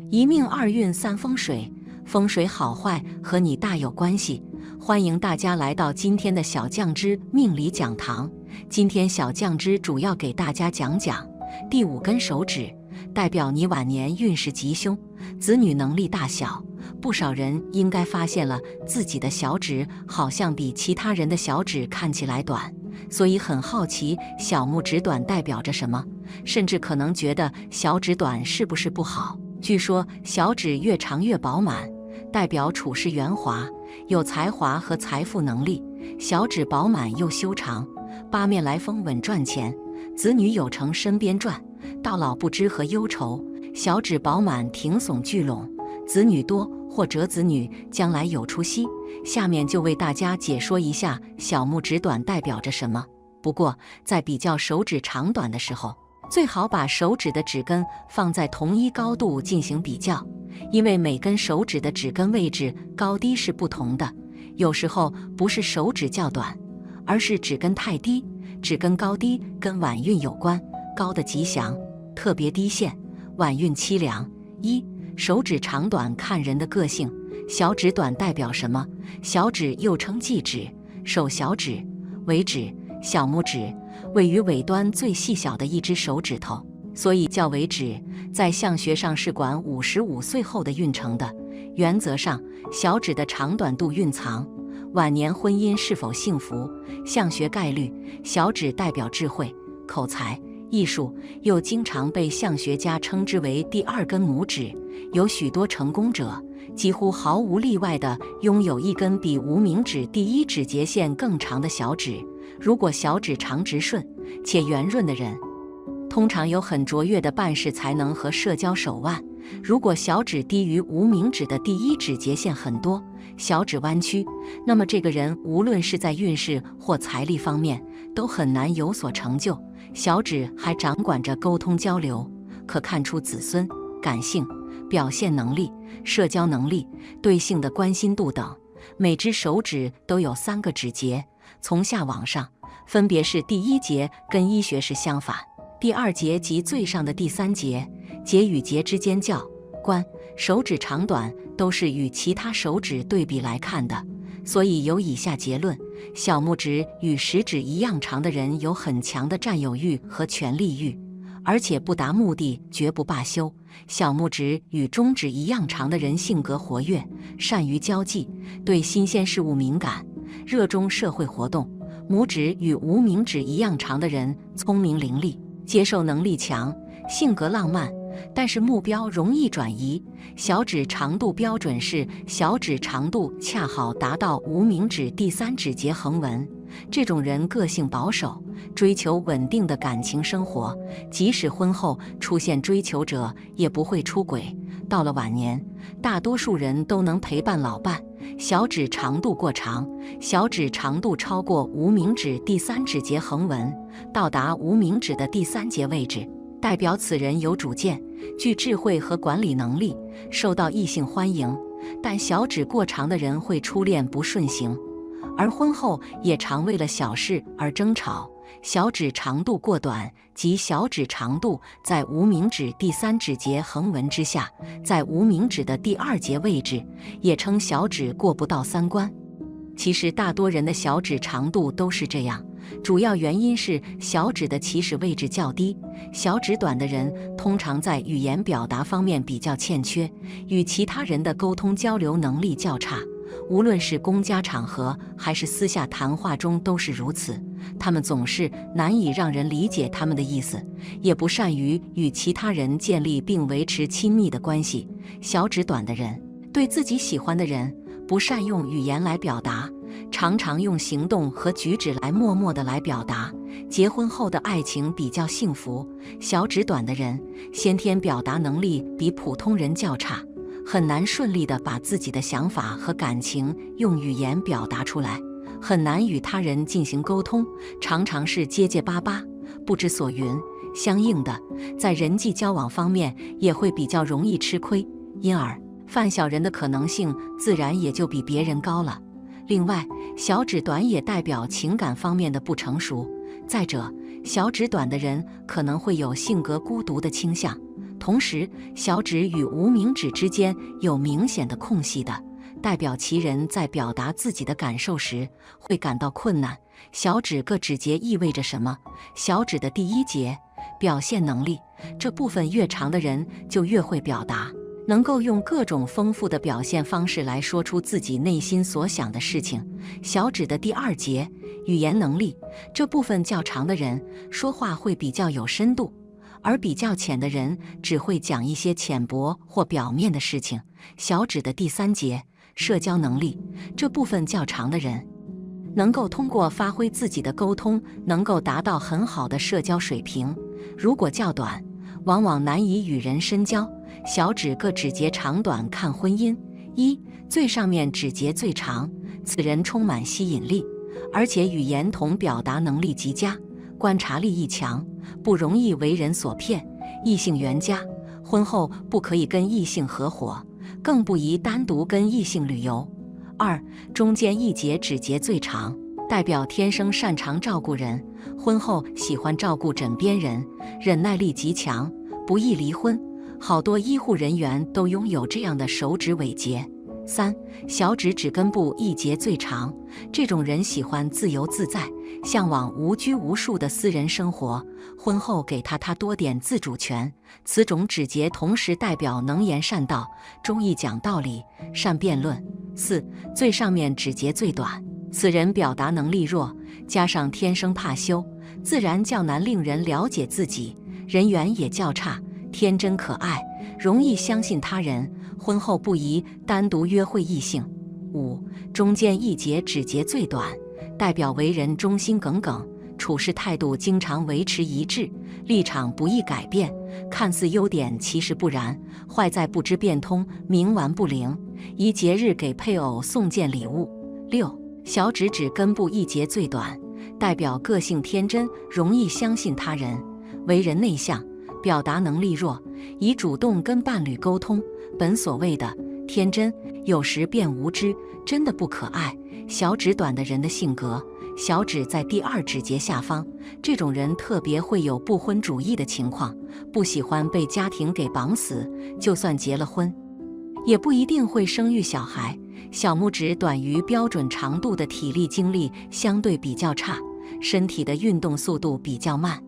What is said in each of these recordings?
一命二运三风水，风水好坏和你大有关系。欢迎大家来到今天的小酱汁命理讲堂。今天小酱汁主要给大家讲讲第5根手指，代表你晚年运势吉凶，子女能力大小。不少人应该发现了自己的小指好像比其他人的小指看起来短，所以很好奇小拇指短代表着什么，甚至可能觉得小指短是不是不好。据说小指越长越饱满，代表处事圆滑，有才华和财富能力；小指饱满又修长，八面来风稳赚钱，子女有成身边转，到老不知何忧愁。小指饱满挺耸聚拢，子女多或者子女将来有出息。下面就为大家解说一下小拇指短代表着什么。不过在比较手指长短的时候，最好把手指的指根放在同一高度进行比较，因为每根手指的指根位置高低是不同的。有时候不是手指较短，而是指根太低。指根高低跟晚运有关，高的吉祥，特别低陷；晚运凄凉。手指长短看人的个性。小指短代表什么？小指又称忌指、手小指、尾指、小拇指，位于尾端最细小的一只手指头，所以叫尾指。在相学上是管55岁后的运程的。原则上，小指的长短度蕴藏晚年婚姻是否幸福。相学概率，小指代表智慧、口才、艺术，又经常被相学家称之为第2根拇指。有许多成功者几乎毫无例外地拥有一根比无名指第1指节线更长的小指。如果小指长直顺且圆润的人，通常有很卓越的办事才能和社交手腕。如果小指低于无名指的第1指节线很多，小指弯曲，那么这个人无论是在运势或财力方面都很难有所成就。小指还掌管着沟通交流，可看出子孙、感性、表现能力、社交能力、对性的关心度等。每只手指都有3个指节，从下往上分别是第1节，跟医学是相反；第2节及最上的第3节，节与节之间较关。手指长短都是与其他手指对比来看的，所以有以下结论：小拇指与食指一样长的人有很强的占有欲和权力欲，而且不达目的绝不罢休。小拇指与中指一样长的人性格活跃，善于交际，对新鲜事物敏感，热衷社会活动。拇指与无名指一样长的人聪明伶俐，接受能力强，性格浪漫，但是目标容易转移。小指长度标准是小指长度恰好达到无名指第3指节横纹。这种人个性保守，追求稳定的感情生活，即使婚后出现追求者也不会出轨。到了晚年，大多数人都能陪伴老伴。小指长度过长，小指长度超过无名指第3指节横纹，到达无名指的第3节位置，代表此人有主见，具智慧和管理能力，受到异性欢迎。但小指过长的人会初恋不顺行，而婚后也常为了小事而争吵。小指长度过短即小指长度在无名指第3指节横纹之下，在无名指的第2节位置，也称小指过不到3关。其实大多人的小指长度都是这样，主要原因是小指的起始位置较低。小指短的人通常在语言表达方面比较欠缺，与其他人的沟通交流能力较差，无论是公家场合还是私下谈话中都是如此。他们总是难以让人理解他们的意思，也不善于与其他人建立并维持亲密的关系。小指短的人对自己喜欢的人不善用语言来表达，常常用行动和举止来默默地来表达。结婚后的爱情比较幸福。小指短的人先天表达能力比普通人较差，很难顺利地把自己的想法和感情用语言表达出来，很难与他人进行沟通，常常是结结巴巴，不知所云。相应的，在人际交往方面也会比较容易吃亏，因而犯小人的可能性自然也就比别人高了。另外，小指短也代表情感方面的不成熟。再者，小指短的人可能会有性格孤独的倾向，同时，小指与无名指之间有明显的空隙的，代表其人在表达自己的感受时会感到困难。小指各指节意味着什么？小指的第一节，表现能力，这部分越长的人就越会表达，能够用各种丰富的表现方式来说出自己内心所想的事情。小指的第二节，语言能力，这部分较长的人说话会比较有深度，而比较浅的人只会讲一些浅薄或表面的事情。小指的第三节，社交能力，这部分较长的人能够通过发挥自己的沟通，能够达到很好的社交水平。如果较短，往往难以与人深交。小指各指节长短看婚姻。一、最上面指节最长，此人充满吸引力，而且语言同表达能力极佳，观察力亦强，不容易为人所骗，异性缘佳。婚后不可以跟异性合伙，更不宜单独跟异性旅游。二、中间一节指节最长，代表天生擅长照顾人，婚后喜欢照顾枕边人，忍耐力极强，不易离婚。好多医护人员都拥有这样的手指尾节。三、小指指根部一节最长，这种人喜欢自由自在，向往无拘无束的私人生活，婚后给他多点自主权。此种指节同时代表能言善道，忠义讲道理，善辩论。四、最上面指节最短，此人表达能力弱，加上天生怕羞，自然较难令人了解自己，人缘也较差，天真可爱，容易相信他人，婚后不宜单独约会异性。五、中间一节指节最短，代表为人忠心耿耿，处事态度经常维持一致，立场不易改变，看似优点其实不然，坏在不知变通，冥顽不灵，宜节日给配偶送件礼物。六、小指指根部一节最短，代表个性天真，容易相信他人，为人内向，表达能力弱，宜主动跟伴侣沟通。本所谓的天真，有时变无知，真的不可爱。小指短的人的性格，小指在第二指节下方，这种人特别会有不婚主义的情况，不喜欢被家庭给绑死，就算结了婚，也不一定会生育小孩。小拇指短于标准长度的体力精力相对比较差，身体的运动速度比较慢，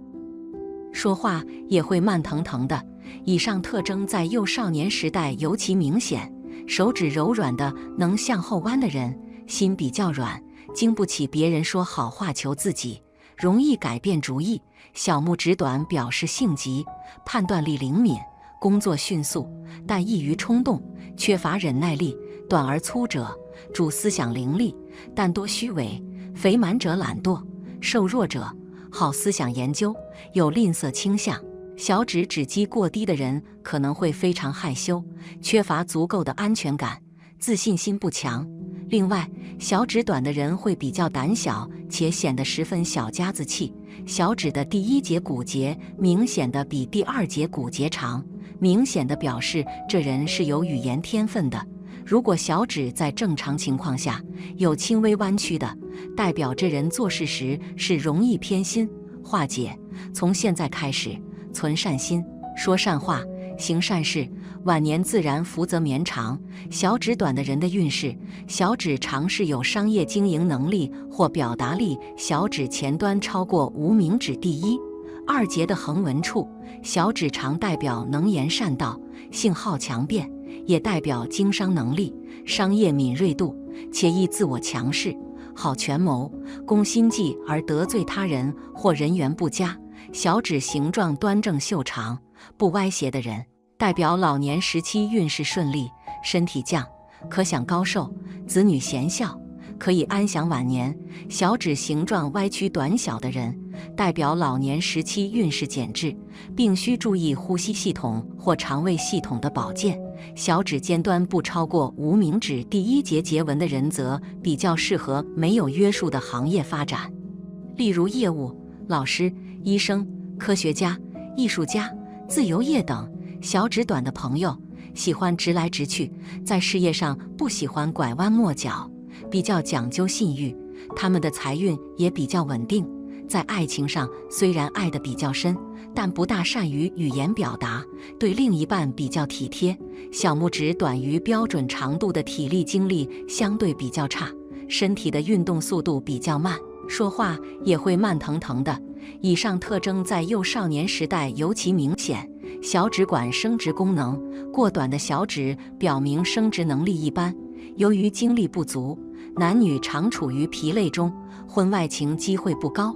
说话也会慢腾腾的。以上特征在幼少年时代尤其明显。手指柔软的能向后弯的人，心比较软，经不起别人说好话求自己，容易改变主意。小拇指短表示性急，判断力灵敏，工作迅速，但易于冲动，缺乏忍耐力。短而粗者主思想伶俐，但多虚伪；肥满者懒惰，瘦弱者好思想研究，有吝啬倾向。小指指肌过低的人可能会非常害羞，缺乏足够的安全感，自信心不强。另外，小指短的人会比较胆小，且显得十分小家子气。小指的第一节骨节明显的比第二节骨节长，明显的表示这人是有语言天分的。如果小指在正常情况下有轻微弯曲的，代表这人做事时是容易偏心。化解：从现在开始，存善心，说善话，行善事，晚年自然福泽绵长。小指短的人的运势：小指长是有商业经营能力或表达力，小指前端超过无名指第一、二节的横纹处。小指长代表能言善道，性好强辩，也代表经商能力、商业敏锐度，且易自我强势，好权谋，攻心计而得罪他人或人缘不佳。小指形状端正修长，不歪斜的人，代表老年时期运势顺利，身体犟，可享高寿，子女贤孝，可以安享晚年。小指形状歪曲短小的人，代表老年时期运势减滞，并需注意呼吸系统或肠胃系统的保健。小指尖端不超过无名指第一节节纹的人则比较适合没有约束的行业发展，例如业务、老师、医生、科学家、艺术家、自由业等。小指短的朋友喜欢直来直去，在事业上不喜欢拐弯抹角，比较讲究信誉，他们的财运也比较稳定。在爱情上虽然爱得比较深，但不大善于语言表达，对另一半比较体贴。小拇指短于标准长度的体力精力相对比较差，身体的运动速度比较慢，说话也会慢腾腾的。以上特征在幼少年时代尤其明显。小指管生殖功能过短的小指表明生殖能力一般。由于精力不足，男女常处于疲累中，婚外情机会不高，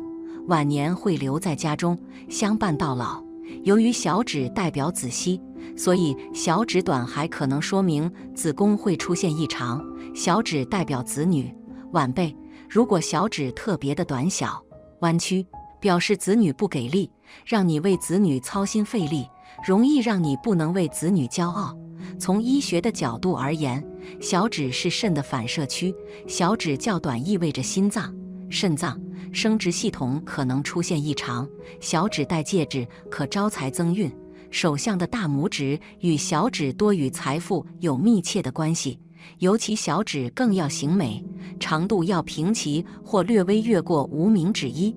晚年会留在家中相伴到老。由于小指代表子息，所以小指短还可能说明子宫会出现异常。小指代表子女晚辈，如果小指特别的短小弯曲，表示子女不给力，让你为子女操心费力，容易让你不能为子女骄傲。从医学的角度而言，小指是肾的反射区，小指较短意味着心脏、肾脏、生殖系统可能出现异常。小指戴戒指可招财增运。手相的大拇指与小指多与财富有密切的关系，尤其小指更要行美，长度要平齐或略微越过无名指一、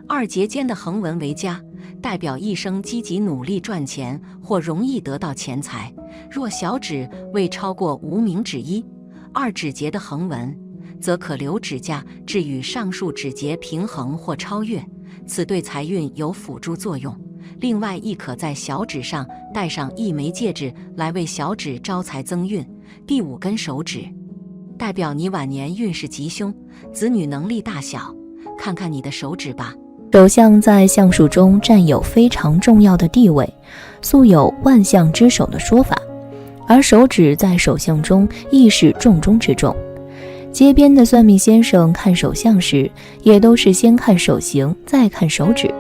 二节间的横纹为佳，代表一生积极努力赚钱或容易得到钱财。若小指未超过无名指一、二指节的横纹，则可留指甲至与上述指节平衡或超越，此对财运有辅助作用。另外，亦可在小指上戴上一枚戒指来为小指招财增运。第5根手指代表你晚年运势吉凶，子女能力大小，看看你的手指吧。手相在相术中占有非常重要的地位，素有万象之首的说法，而手指在手相中亦是重中之重。街边的算命先生看手相时，也都是先看手型再看手指，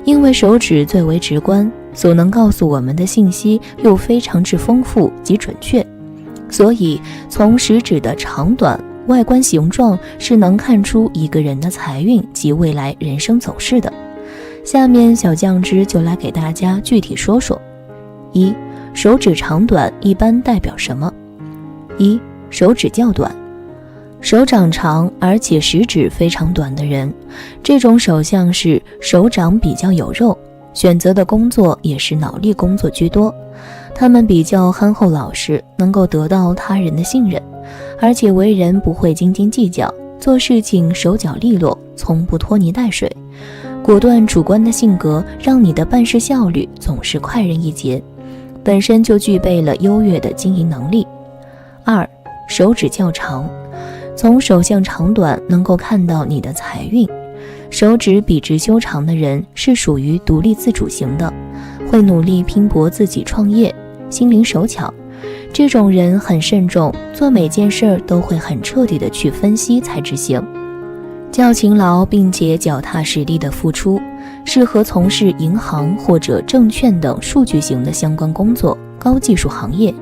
因为手指最为直观，所能告诉我们的信息又非常之丰富及准确，所以从食指的长短、外观形状是能看出一个人的财运及未来人生走势的。下面小酱汁就来给大家具体说说。一、手指长短一般代表什么？一、手指较短。手掌长而且食指非常短的人，这种手相是手掌比较有肉，选择的工作也是脑力工作居多。他们比较憨厚老实，能够得到他人的信任，而且为人不会斤斤计较，做事情手脚利落，从不拖泥带水。果断主观的性格让你的办事效率总是快人一截，本身就具备了优越的经营能力。二、手指较长。从手相长短能够看到你的财运。手指笔直修长的人是属于独立自主型的，会努力拼搏自己创业，心灵手巧。这种人很慎重，做每件事都会很彻底的去分析才执行，较勤劳并且脚踏实地的付出，适合从事银行或者证券等数据型的相关工作、高技术行业。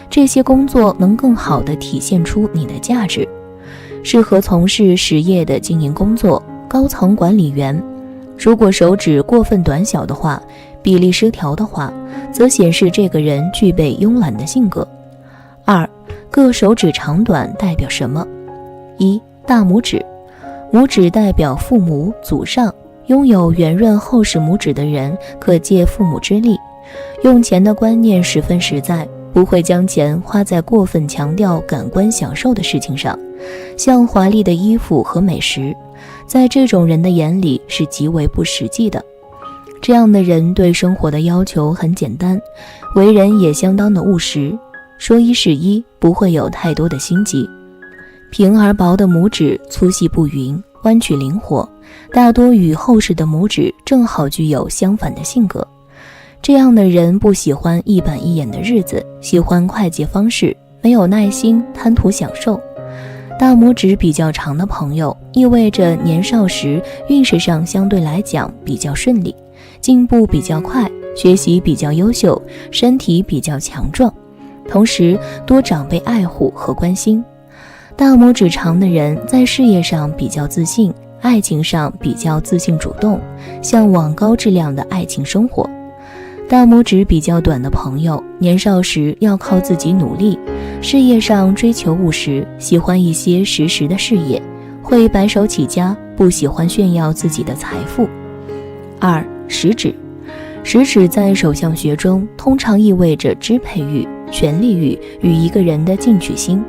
这些工作能更好地体现出你的价值。适合从事实业的经营工作、高层管理员。如果手指过分短小的话，比例失调的话，则显示这个人具备慵懒的性格。二、各手指长短代表什么？一、大拇指。拇指代表父母、祖上，拥有圆润厚实拇指的人可借父母之力，用钱的观念十分实在，不会将钱花在过分强调感官享受的事情上，像华丽的衣服和美食，在这种人的眼里是极为不实际的。这样的人对生活的要求很简单，为人也相当的务实，说一是一，不会有太多的心机。平而薄的拇指粗细不匀，弯曲灵活，大多与厚实的拇指正好具有相反的性格。这样的人不喜欢一板一眼的日子，喜欢快捷方式，没有耐心，贪图享受。大拇指比较长的朋友，意味着年少时运势上相对来讲比较顺利，进步比较快，学习比较优秀，身体比较强壮，同时多长辈爱护和关心。大拇指长的人在事业上比较自信，爱情上比较自信主动，向往高质量的爱情生活。大拇指比较短的朋友，年少时要靠自己努力，事业上追求务实，喜欢一些实时的事业，会白手起家，不喜欢炫耀自己的财富。2. 食指。食指在手相学中通常意味着支配欲、权力欲与一个人的进取心，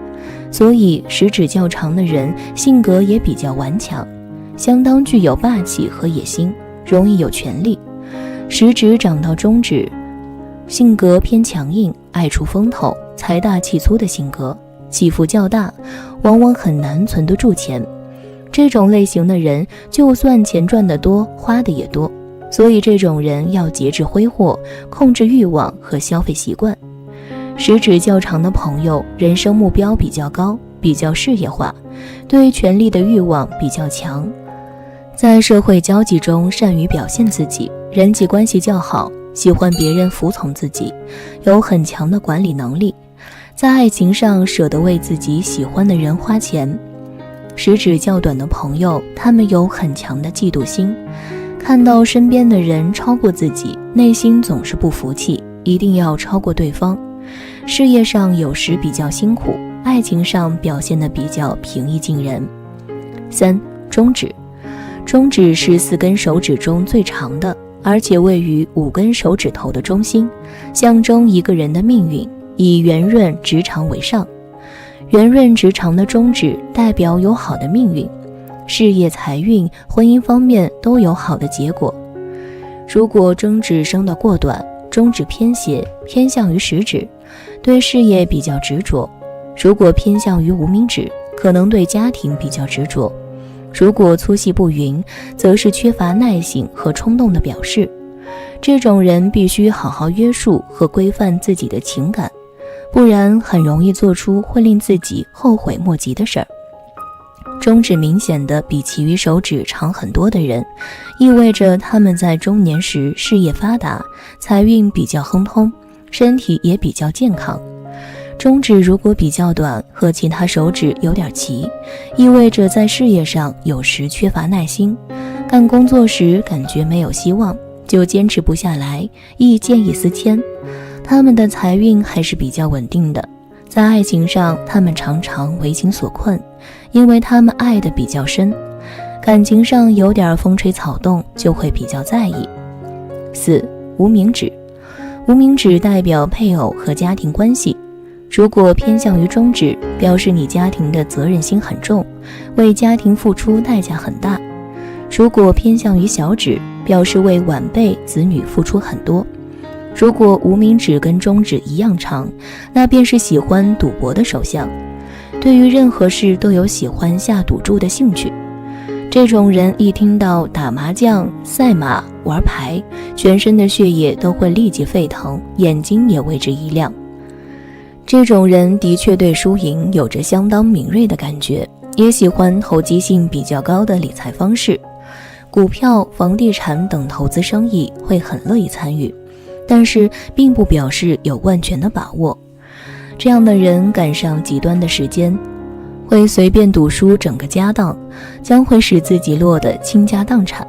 所以食指较长的人性格也比较顽强，相当具有霸气和野心，容易有权力。食指长到中指，性格偏强硬，爱出风头，财大气粗的性格，起伏较大，往往很难存得住钱。这种类型的人就算钱赚得多，花的也多，所以这种人要节制挥霍，控制欲望和消费习惯。食指较长的朋友人生目标比较高，比较事业化，对权力的欲望比较强，在社会交际中善于表现自己，人际关系较好，喜欢别人服从自己，有很强的管理能力，在爱情上舍得为自己喜欢的人花钱。食指较短的朋友，他们有很强的嫉妒心，看到身边的人超过自己，内心总是不服气，一定要超过对方。事业上有时比较辛苦，爱情上表现得比较平易近人。3. 中指。中指是4根手指中最长的，而且位于5根手指头的中心，象征一个人的命运，以圆润直长为上。圆润直长的中指代表有好的命运，事业、财运、婚姻方面都有好的结果。如果中指生得过短，中指偏斜，偏向于食指，对事业比较执着；如果偏向于无名指，可能对家庭比较执着；如果粗细不匀，则是缺乏耐性和冲动的表示。这种人必须好好约束和规范自己的情感，不然很容易做出会令自己后悔莫及的事儿。中指明显的比其余手指长很多的人，意味着他们在中年时事业发达，财运比较亨通，身体也比较健康。中指如果比较短，和其他手指有点齐，意味着在事业上有时缺乏耐心，干工作时感觉没有希望，就坚持不下来，易见异思迁。他们的财运还是比较稳定的，在爱情上他们常常为情所困，因为他们爱得比较深，感情上有点风吹草动就会比较在意。4. 无名指。无名指代表配偶和家庭关系，如果偏向于中指，表示你家庭的责任心很重，为家庭付出代价很大；如果偏向于小指，表示为晚辈子女付出很多。如果无名指跟中指一样长，那便是喜欢赌博的手相，对于任何事都有喜欢下赌注的兴趣。这种人一听到打麻将、赛马、玩牌，全身的血液都会立即沸腾，眼睛也为之一亮。这种人的确对输赢有着相当敏锐的感觉，也喜欢投机性比较高的理财方式，股票、房地产等投资生意会很乐意参与，但是并不表示有万全的把握。这样的人赶上极端的时间，会随便赌输整个家当，将会使自己落得倾家荡产。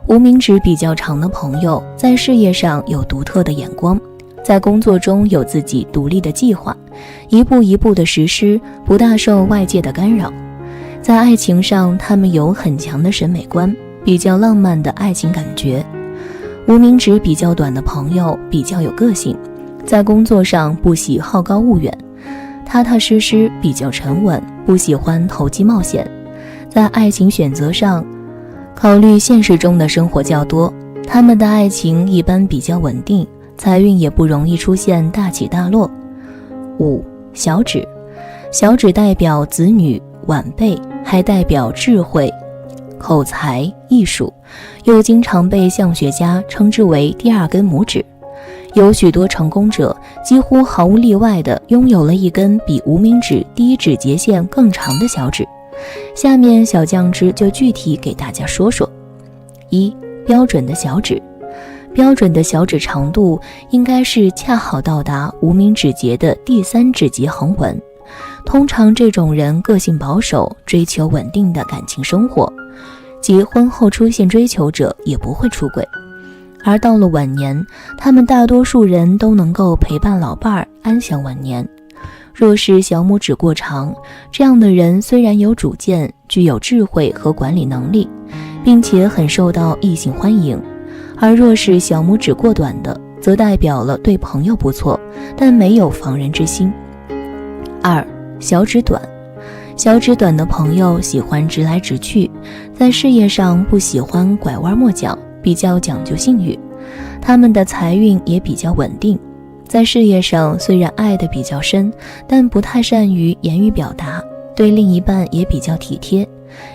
无名指比较长的朋友，在事业上有独特的眼光，在工作中有自己独立的计划，一步一步的实施，不大受外界的干扰。在爱情上，他们有很强的审美观，比较浪漫的爱情感觉。无名指比较短的朋友比较有个性，在工作上不喜好高骛远，踏踏实实，比较沉稳，不喜欢投机冒险。在爱情选择上，考虑现实中的生活较多，他们的爱情一般比较稳定，财运也不容易出现大起大落。5. 小指。小指代表子女、晚辈，还代表智慧、口才、艺术，又经常被相学家称之为第二根拇指。有许多成功者几乎毫无例外地拥有了一根比无名指第一指节线更长的小指。下面小酱汁就具体给大家说说。1. 标准的小指。标准的小指长度应该是恰好到达无名指节的第3指节横纹。通常这种人个性保守，追求稳定的感情生活，即婚后出现追求者也不会出轨。而到了晚年，他们大多数人都能够陪伴老伴儿安享晚年。若是小拇指过长，这样的人虽然有主见，具有智慧和管理能力，并且很受到异性欢迎；而若是小拇指过短的，则代表了对朋友不错，但没有防人之心。2. 小指短。小指短的朋友喜欢直来直去，在事业上不喜欢拐弯抹角，比较讲究信誉。他们的财运也比较稳定，在事业上虽然爱得比较深，但不太善于言语表达，对另一半也比较体贴，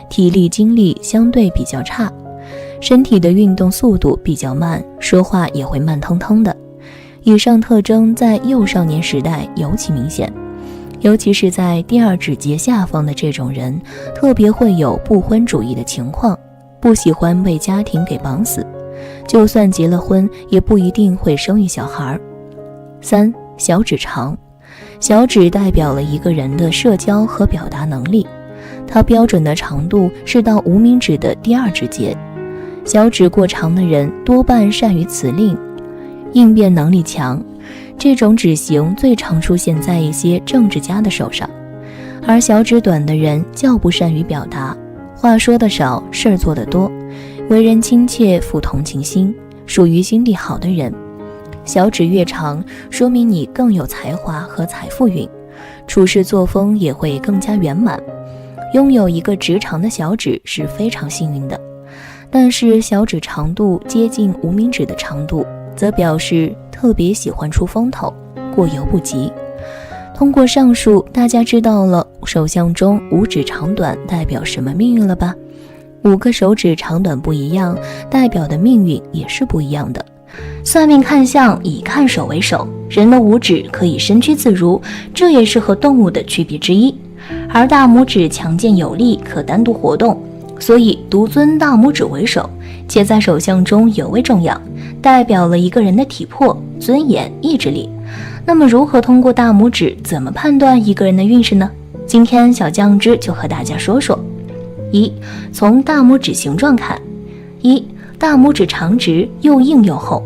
体力精力相对比较差，身体的运动速度比较慢，说话也会慢腾腾的。以上特征在幼少年时代尤其明显，尤其是在第二指节下方的这种人，特别会有不婚主义的情况，不喜欢被家庭给绑死，就算结了婚，也不一定会生育小孩。3. 小指长。小指代表了一个人的社交和表达能力，它标准的长度是到无名指的第二指节。小指过长的人多半善于辞令，应变能力强，这种指型最常出现在一些政治家的手上。而小指短的人较不善于表达，话说得少，事儿做得多，为人亲切，富同情心，属于心地好的人。小指越长，说明你更有才华和财富运，处事作风也会更加圆满。拥有一个直长的小指是非常幸运的，但是小指长度接近无名指的长度，则表示特别喜欢出风头，过犹不及。通过上述，大家知道了手相中五指长短代表什么命运了吧？5个手指长短不一样，代表的命运也是不一样的。算命看相以看手为首，人的五指可以身居自如，这也是和动物的区别之一。而大拇指强健有力，可单独活动，所以独尊大拇指为首，且在手相中尤为重要，代表了一个人的体魄、尊严、意志力。那么如何通过大拇指怎么判断一个人的运势呢？今天小酱汁就和大家说说。1. 从大拇指形状看。1. 大拇指长直，又硬又厚。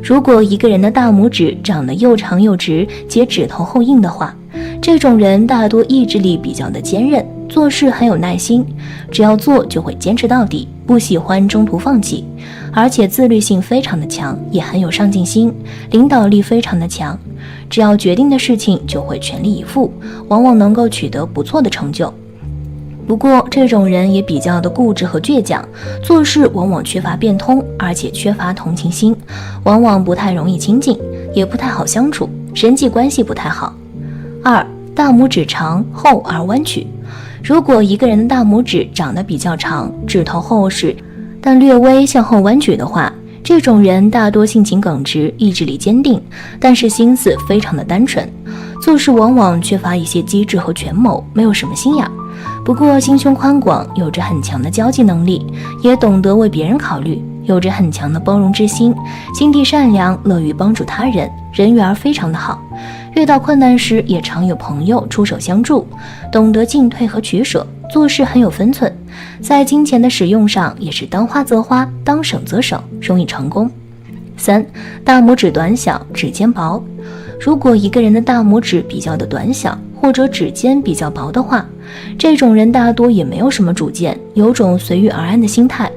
如果一个人的大拇指长得又长又直，且指头后硬的话，这种人大多意志力比较的坚韧，做事很有耐心，只要做就会坚持到底，不喜欢中途放弃，而且自律性非常的强，也很有上进心，领导力非常的强，只要决定的事情就会全力以赴，往往能够取得不错的成就。不过这种人也比较的固执和倔强，做事往往缺乏变通，而且缺乏同情心，往往不太容易亲近，也不太好相处，人际关系不太好。2. 大拇指长厚而弯曲。如果一个人的大拇指长得比较长，指头厚实，但略微向后弯曲的话，这种人大多性情耿直，意志力坚定，但是心思非常的单纯，做事往往缺乏一些机智和权谋，没有什么心眼。不过心胸宽广，有着很强的交际能力，也懂得为别人考虑，有着很强的包容之心，心地善良，乐于帮助他人，人缘非常的好。遇到困难时也常有朋友出手相助，懂得进退和取舍，做事很有分寸，在金钱的使用上也是当花则花，当省则省，容易成功。3. 大拇指短小，指尖薄。如果一个人的大拇指比较的短小，或者指尖比较薄的话，这种人大多也没有什么主见，有种随遇而安的心态，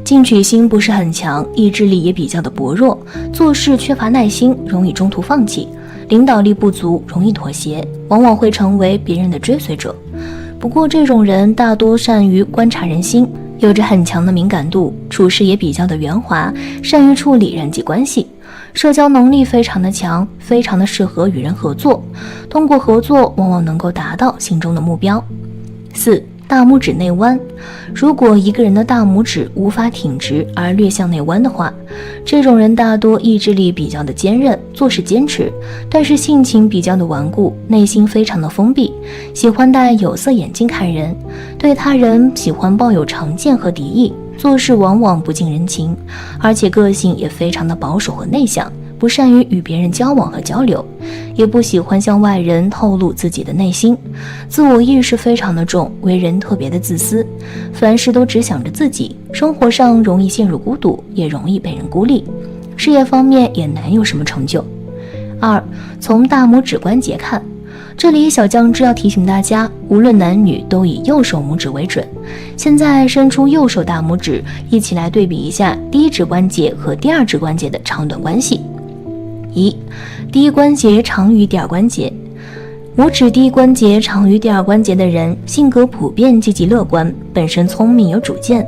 进取心不是很强，意志力也比较的薄弱，做事缺乏耐心，容易中途放弃，领导力不足，容易妥协，往往会成为别人的追随者。不过这种人大多善于观察人心，有着很强的敏感度，处事也比较的圆滑，善于处理人际关系，社交能力非常的强，非常的适合与人合作，通过合作往往能够达到心中的目标。4. 大拇指内弯。如果一个人的大拇指无法挺直而略向内弯的话，这种人大多意志力比较的坚韧，做事坚持，但是性情比较的顽固，内心非常的封闭，喜欢戴有色眼镜看人，对他人喜欢抱有成见和敌意，做事往往不近人情，而且个性也非常的保守和内向，不善于与别人交往和交流，也不喜欢向外人透露自己的内心，自我意识非常的重，为人特别的自私，凡事都只想着自己，生活上容易陷入孤独，也容易被人孤立，事业方面也难有什么成就。2. 从大拇指关节看。这里小酱汁要提醒大家，无论男女都以右手拇指为准。现在伸出右手大拇指，一起来对比一下第一指关节和第二指关节的长短关系。1. 第一关节长于第二关节。拇指第一关节长于第二关节的人，性格普遍积极乐观，本身聪明有主见，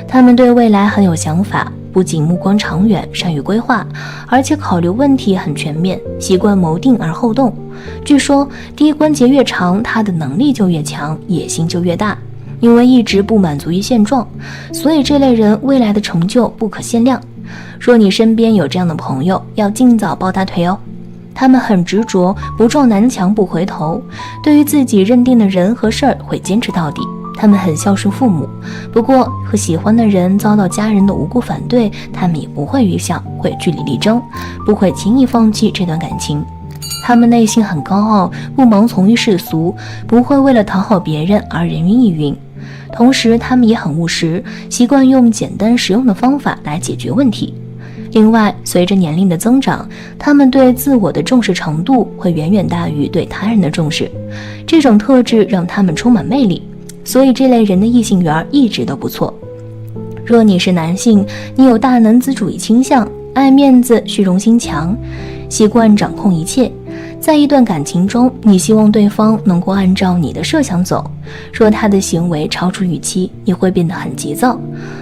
他们对未来很有想法，不仅目光长远，善于规划，而且考虑问题很全面，习惯谋定而后动。据说第一关节越长，他的能力就越强，野心就越大，因为一直不满足于现状，所以这类人未来的成就不可限量。若你身边有这样的朋友，要尽早抱大腿哦。他们很执着，不撞南墙不回头，对于自己认定的人和事儿会坚持到底。他们很孝顺父母，不过和喜欢的人遭到家人的无故反对，他们也不会愚孝，会据理力争，不会轻易放弃这段感情。他们内心很高傲，不盲从于世俗，不会为了讨好别人而人云亦云。同时他们也很务实，习惯用简单实用的方法来解决问题。另外，随着年龄的增长，他们对自我的重视程度会远远大于对他人的重视，这种特质让他们充满魅力，所以这类人的异性缘一直都不错。若你是男性，你有大男子主义倾向，爱面子，虚荣心强，习惯掌控一切。在一段感情中，你希望对方能够按照你的设想走，若他的行为超出预期，你会变得很急躁。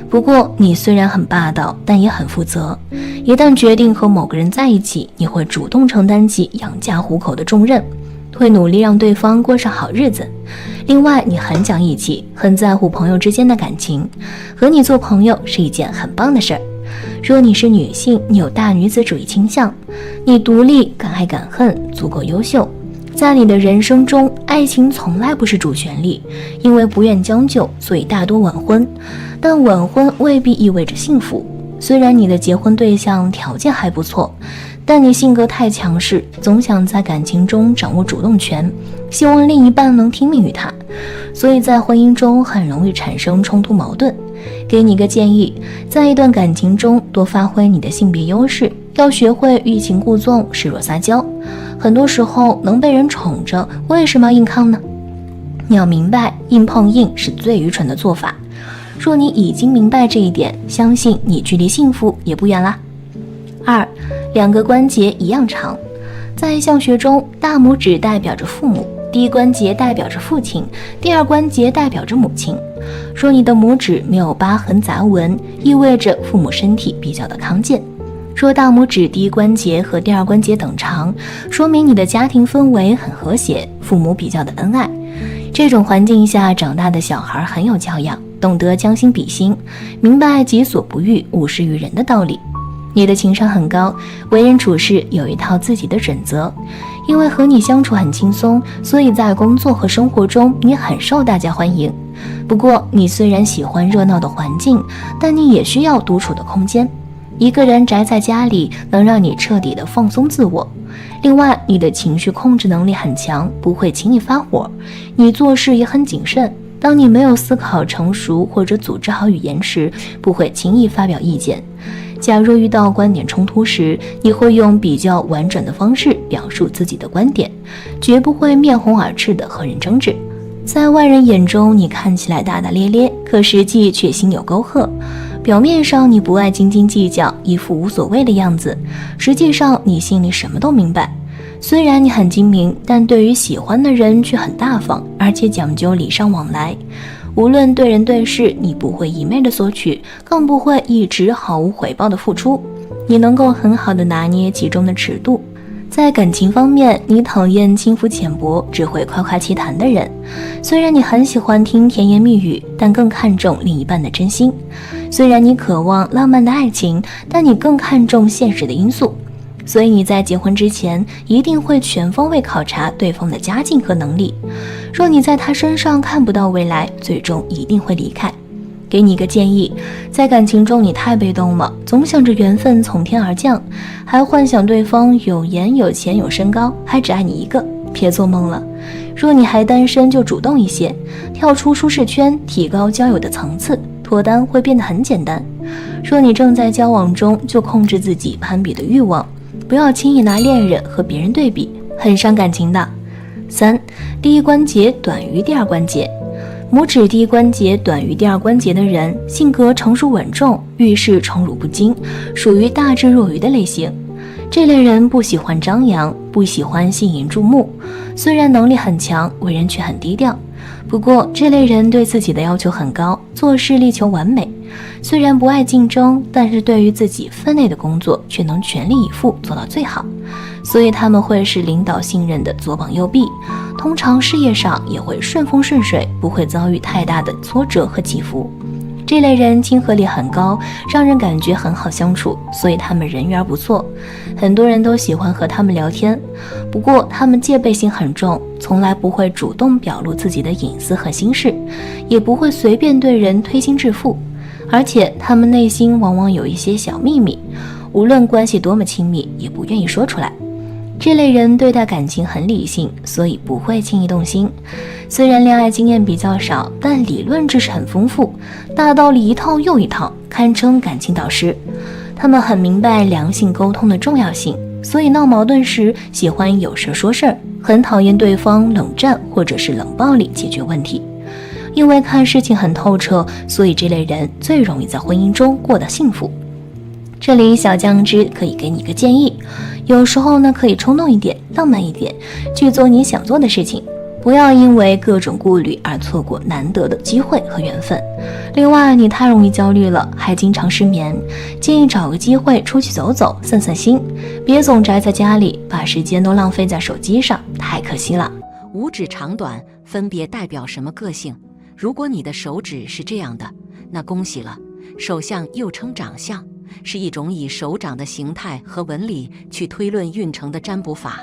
不过你虽然很霸道，但也很负责，一旦决定和某个人在一起，你会主动承担起养家糊口的重任，会努力让对方过上好日子。另外，你很讲义气，很在乎朋友之间的感情，和你做朋友是一件很棒的事儿。若你是女性，你有大女子主义倾向，你独立，敢爱敢恨，足够优秀。在你的人生中，爱情从来不是主旋律，因为不愿将就，所以大多晚婚。但晚婚未必意味着幸福。虽然你的结婚对象条件还不错，但你性格太强势，总想在感情中掌握主动权，希望另一半能听命于他，所以在婚姻中很容易产生冲突矛盾。给你个建议，在一段感情中多发挥你的性别优势，要学会欲擒故纵，示弱撒娇。很多时候能被人宠着，为什么要硬抗呢？你要明白，硬碰硬是最愚蠢的做法。若你已经明白这一点，相信你距离幸福也不远啦。2. 两个关节一样长。在相学中，大拇指代表着父母，第一关节代表着父亲，第二关节代表着母亲。若你的拇指没有疤痕杂纹，意味着父母身体比较的康健。若大拇指第一关节和第二关节等长，说明你的家庭氛围很和谐，父母比较的恩爱。这种环境下长大的小孩很有教养，懂得将心比心，明白己所不欲，勿施于人的道理。你的情商很高，为人处事有一套自己的准则。因为和你相处很轻松，所以在工作和生活中你很受大家欢迎。不过你虽然喜欢热闹的环境，但你也需要独处的空间。一个人宅在家里能让你彻底的放松自我。另外，你的情绪控制能力很强，不会轻易发火，你做事也很谨慎。当你没有思考成熟或者组织好语言时，不会轻易发表意见。假若遇到观点冲突时，你会用比较婉转的方式表述自己的观点，绝不会面红耳赤地和人争执。在外人眼中，你看起来大大咧咧，可实际却心有沟壑。表面上你不爱斤斤计较，一副无所谓的样子，实际上你心里什么都明白。虽然你很精明，但对于喜欢的人却很大方，而且讲究礼尚往来。无论对人对事，你不会一昧的索取，更不会一直毫无回报的付出。你能够很好的拿捏其中的尺度。在感情方面，你讨厌轻浮浅薄，只会夸夸其谈的人。虽然你很喜欢听甜言蜜语，但更看重另一半的真心。虽然你渴望浪漫的爱情，但你更看重现实的因素。所以你在结婚之前一定会全方位考察对方的家境和能力。若你在他身上看不到未来，最终一定会离开。给你一个建议，在感情中你太被动了，总想着缘分从天而降，还幻想对方有颜有钱有身高，还只爱你一个，别做梦了。若你还单身，就主动一些，跳出舒适圈，提高交友的层次，脱单会变得很简单。若你正在交往中，就控制自己攀比的欲望，不要轻易拿恋人和别人对比，很伤感情的。3. 第一关节短于第二关节。拇指第一关节短于第二关节的人，性格成熟稳重，遇事宠辱不惊，属于大智若愚的类型。这类人不喜欢张扬，不喜欢吸引注目，虽然能力很强，为人却很低调。不过这类人对自己的要求很高，做事力求完美，虽然不爱竞争，但是对于自己分内的工作却能全力以赴做到最好，所以他们会是领导信任的左膀右臂，通常事业上也会顺风顺水，不会遭遇太大的挫折和起伏。这类人亲和力很高，让人感觉很好相处，所以他们人缘不错，很多人都喜欢和他们聊天。不过他们戒备心很重，从来不会主动表露自己的隐私和心事，也不会随便对人推心置腹，而且他们内心往往有一些小秘密，无论关系多么亲密，也不愿意说出来。这类人对待感情很理性，所以不会轻易动心。虽然恋爱经验比较少，但理论知识很丰富，大道理一套又一套，堪称感情导师。他们很明白良性沟通的重要性，所以闹矛盾时喜欢有事说事儿，很讨厌对方冷战或者是冷暴力解决问题。因为看事情很透彻，所以这类人最容易在婚姻中过得幸福。这里小酱汁可以给你一个建议，有时候呢可以冲动一点，浪漫一点，去做你想做的事情，不要因为各种顾虑而错过难得的机会和缘分。另外，你太容易焦虑了，还经常失眠，建议找个机会出去走走，散散心，别总宅在家里，把时间都浪费在手机上，太可惜了。五指长短分别代表什么个性？如果你的手指是这样的，那恭喜了。手相又称掌相，是一种以手掌的形态和纹理去推论运程的占卜法，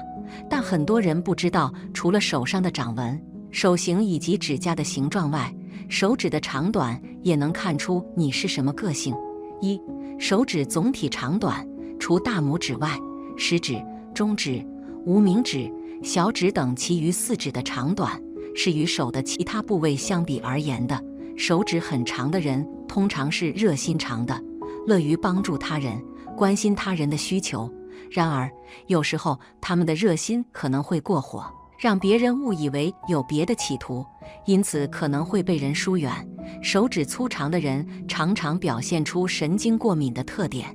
但很多人不知道，除了手上的掌纹、手型以及指甲的形状外，手指的长短也能看出你是什么个性。一、手指总体长短，除大拇指外，食指、中指、无名指、小指等其余4指的长短是与手的其他部位相比而言的。手指很长的人通常是热心肠的，乐于帮助他人，关心他人的需求。然而，有时候他们的热心可能会过火，让别人误以为有别的企图，因此可能会被人疏远。手指粗长的人常常表现出神经过敏的特点，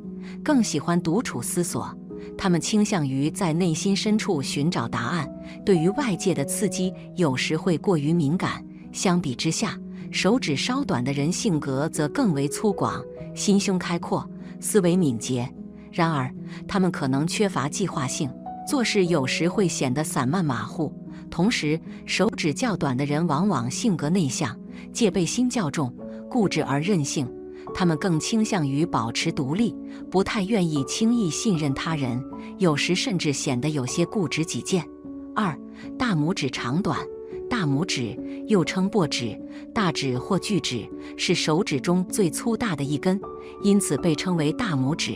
更喜欢独处思索。他们倾向于在内心深处寻找答案，对于外界的刺激有时会过于敏感。相比之下，手指稍短的人性格则更为粗犷，心胸开阔，思维敏捷。然而，他们可能缺乏计划性，做事有时会显得散漫马虎。同时，手指较短的人往往性格内向，戒备心较重，固执而任性。他们更倾向于保持独立，不太愿意轻易信任他人，有时甚至显得有些固执己见。2. 大拇指长短。大拇指又称薄指、大指或巨指，是手指中最粗大的一根，因此被称为大拇指。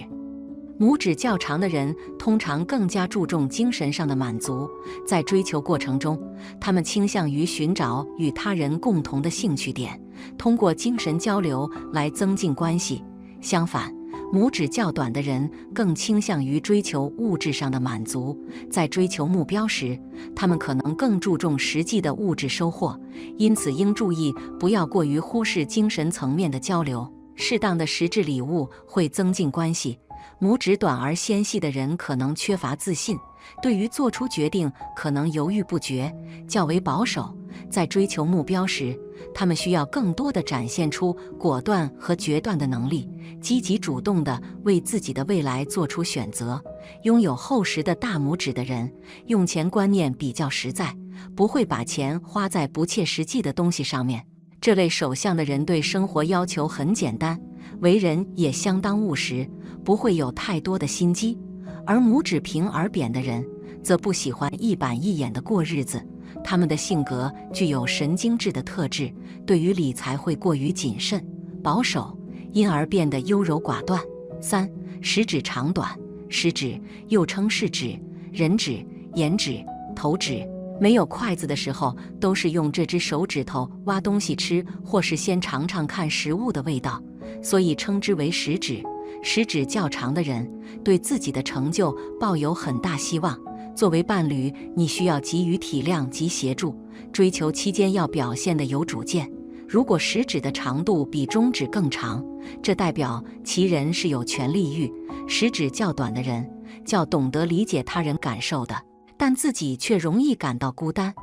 拇指较长的人通常更加注重精神上的满足，在追求过程中，他们倾向于寻找与他人共同的兴趣点，通过精神交流来增进关系。相反，拇指较短的人更倾向于追求物质上的满足，在追求目标时，他们可能更注重实际的物质收获，因此应注意不要过于忽视精神层面的交流。适当的实质礼物会增进关系。拇指短而纤细的人可能缺乏自信，对于做出决定可能犹豫不决，较为保守。在追求目标时，他们需要更多地展现出果断和决断的能力，积极主动地为自己的未来做出选择。拥有厚实的大拇指的人，用钱观念比较实在，不会把钱花在不切实际的东西上面。这类手相的人对生活要求很简单，为人也相当务实，不会有太多的心机。而拇指平而扁的人，则不喜欢一板一眼地过日子，他们的性格具有神经质的特质，对于理财会过于谨慎、保守，因而变得优柔寡断。3. 食指长短。食指又称食指、人指、眼指、头指。没有筷子的时候，都是用这只手指头挖东西吃，或是先尝尝看食物的味道，所以称之为食指。食指较长的人对自己的成就抱有很大希望，作为伴侣，你需要给予体谅及协助，追求期间要表现得有主见。如果食指的长度比中指更长，这代表其人是有权利欲；食指较短的人，较懂得理解他人感受的，但自己却容易感到孤单，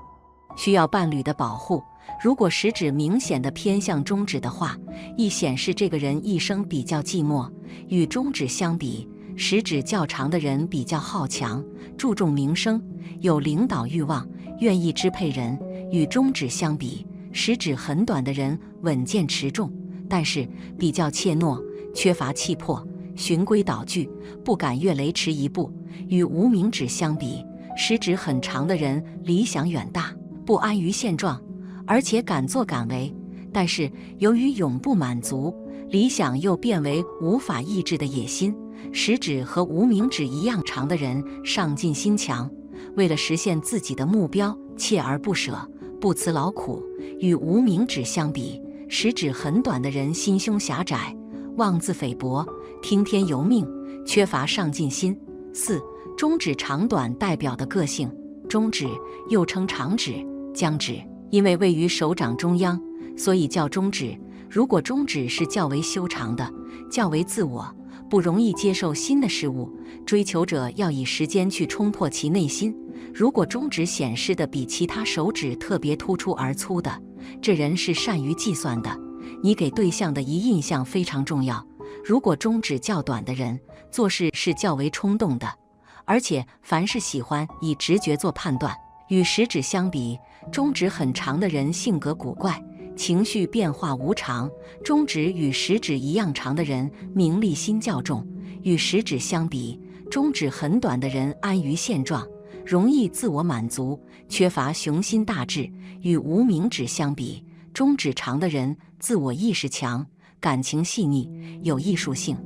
需要伴侣的保护。如果食指明显的偏向中指的话，亦显示这个人一生比较寂寞。与中指相比，食指较长的人比较好强，注重名声，有领导欲望，愿意支配人。与中指相比，食指很短的人稳健持重，但是比较怯懦，缺乏气魄，循规蹈矩，不敢越雷池一步。与无名指相比，食指很长的人理想远大，不安于现状，而且敢作敢为，但是由于永不满足，理想又变为无法抑制的野心。食指和无名指一样长的人上进心强，为了实现自己的目标锲而不舍，不辞劳苦。与无名指相比，食指很短的人心胸狭窄，妄自菲薄，听天由命，缺乏上进心。4. 中指长短代表的个性。中指又称长指、僵指，因为位于手掌中央，所以叫中指。如果中指是较为修长的，较为自我，不容易接受新的事物，追求者要以时间去冲破其内心。如果中指显示的比其他手指特别突出而粗的，这人是善于计算的，你给对象的一印象非常重要。如果中指较短的人，做事是较为冲动的，而且凡事喜欢以直觉做判断。与食指相比，中指很长的人性格古怪，情绪变化无常。中指与食指一样长的人名利心较重。与食指相比，中指很短的人安于现状，容易自我满足，缺乏雄心大志。与无名指相比，中指长的人自我意识强，感情细腻，有艺术性。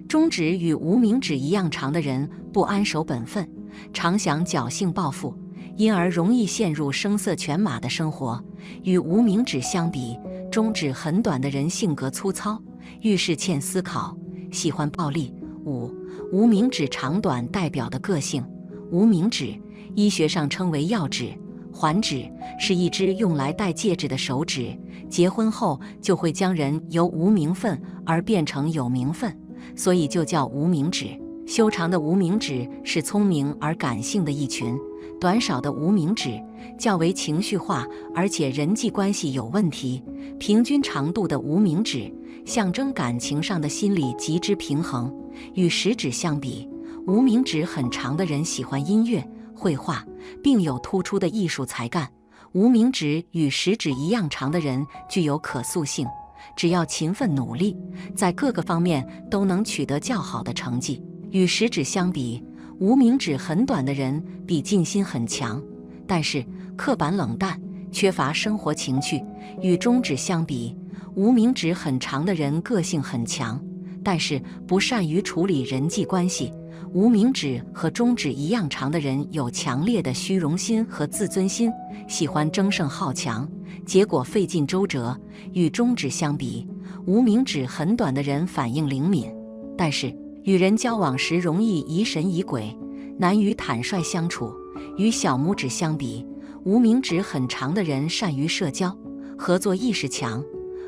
中指与无名指一样长的人不安守本分，常想侥幸报复，因而容易陷入声色犬马的生活。与无名指相比，中指很短的人性格粗糙，遇事欠思考，喜欢暴力。5. 无名指长短代表的个性。无名指医学上称为药指、环指，是一只用来戴戒指的手指，结婚后就会将人由无名分而变成有名分，所以就叫无名指。修长的无名指是聪明而感性的一群，短少的无名指较为情绪化，而且人际关系有问题。平均长度的无名指象征感情上的心理极之平衡。与食指相比，无名指很长的人喜欢音乐、绘画，并有突出的艺术才干。无名指与食指一样长的人具有可塑性，只要勤奋努力，在各个方面都能取得较好的成绩。与食指相比，无名指很短的人比尽心很强，但是刻板冷淡，缺乏生活情趣。与中指相比，无名指很长的人个性很强，但是不善于处理人际关系。无名指和中指一样长的人有强烈的虚荣心和自尊心，喜欢争胜好强，结果费尽周折。与中指相比，无名指很短的人反应灵敏，但是与人交往时容易疑神疑鬼，难于坦率相处。与小拇指相比，无名指很长的人善于社交，合作意识强，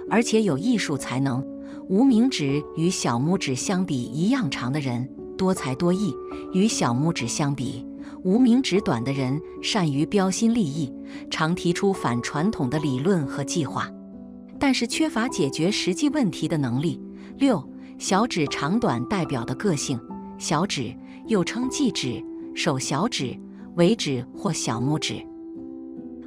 而且有艺术才能。无名指与小拇指相比一样长的人多才多艺。与小拇指相比，无名指短的人善于标新立异，常提出反传统的理论和计划，但是缺乏解决实际问题的能力。6. 小指长短代表的个性。小指又称忌指、手小指、尾指或小拇指，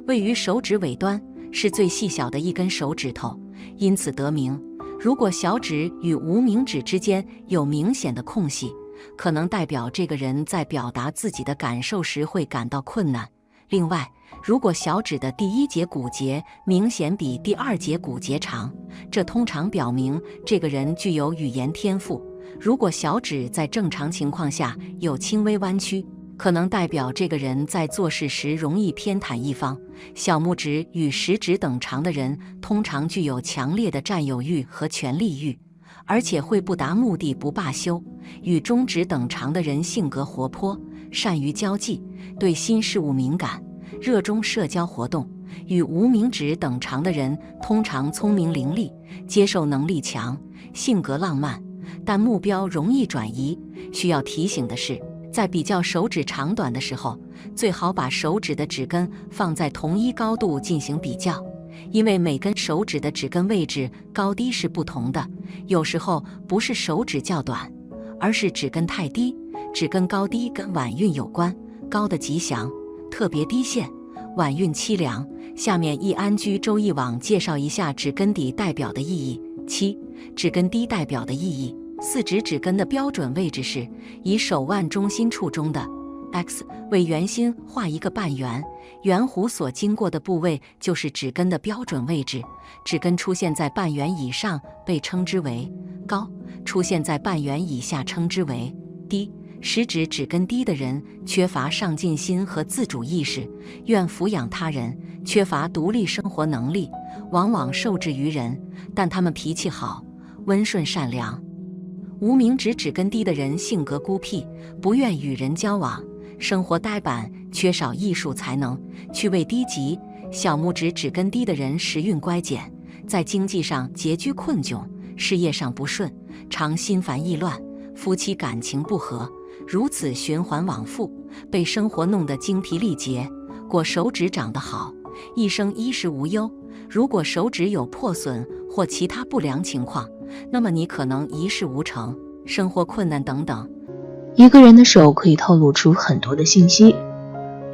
位于手指尾端，是最细小的一根手指头，因此得名。如果小指与无名指之间有明显的空隙，可能代表这个人在表达自己的感受时会感到困难。另外，如果小指的第一节骨节明显比第二节骨节长，这通常表明这个人具有语言天赋。如果小指在正常情况下有轻微弯曲，可能代表这个人在做事时容易偏袒一方。小拇指与食指等长的人通常具有强烈的占有欲和权力欲，而且会不达目的不罢休。与中指等长的人性格活泼，善于交际，对新事物敏感，热衷社交活动。与无名指等长的人通常聪明伶俐，接受能力强，性格浪漫，但目标容易转移。需要提醒的是，在比较手指长短的时候，最好把手指的指根放在同一高度进行比较，因为每根手指的指根位置高低是不同的，有时候不是手指较短，而是指根太低。指根高低跟晚运有关，高的吉祥，特别低陷，晚运凄凉。下面易安居周易网介绍一下指根底代表的意义。7. 指根低代表的意义。4. 指根的标准位置是以手腕中心处中的 X 为圆心画一个半圆，圆弧所经过的部位就是指根的标准位置。指根出现在半圆以上被称之为高，出现在半圆以下称之为低。实指指根低的人缺乏上进心和自主意识，愿抚养他人，缺乏独立生活能力，往往受制于人，但他们脾气好，温顺善良。无名指指根低的人性格孤僻，不愿与人交往，生活呆板，缺少艺术才能，趣味低级。小拇指指根低的人时运乖简，在经济上拮据困窘，事业上不顺，常心烦意乱，夫妻感情不和，如此循环往复，被生活弄得精疲力竭。果手指长得好，一生衣食无忧。如果手指有破损或其他不良情况，那么你可能一事无成，生活困难等等。一个人的手可以透露出很多的信息，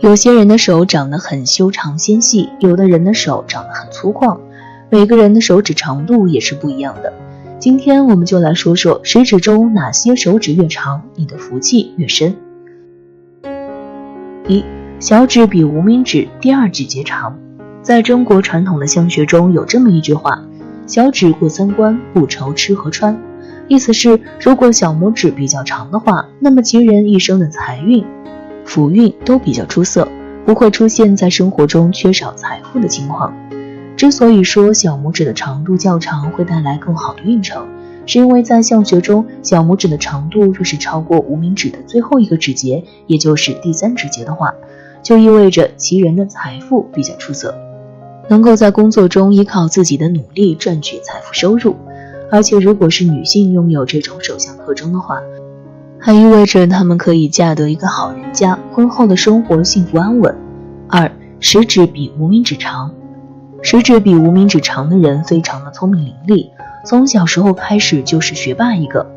有些人的手长得很修长纤细，有的人的手长得很粗犷，每个人的手指长度也是不一样的。今天我们就来说说食指中哪些手指越长，你的福气越深。1. 小指比无名指第二指节长。在中国传统的相学中有这么一句话，小指过三关，不愁吃和穿。意思是，如果小拇指比较长的话，那么其人一生的财运、福运都比较出色，不会出现在生活中缺少财富的情况。之所以说小拇指的长度较长会带来更好的运程，是因为在相学中，小拇指的长度若是超过无名指的最后一个指节，也就是第三指节的话，就意味着其人的财富比较出色，能够在工作中依靠自己的努力赚取财富收入。而且如果是女性拥有这种手相特征的话，还意味着她们可以嫁得一个好人家，婚后的生活幸福安稳。2. 食指比无名指长。食指比无名指长的人非常的聪明伶俐，从小时候开始就是学霸一个，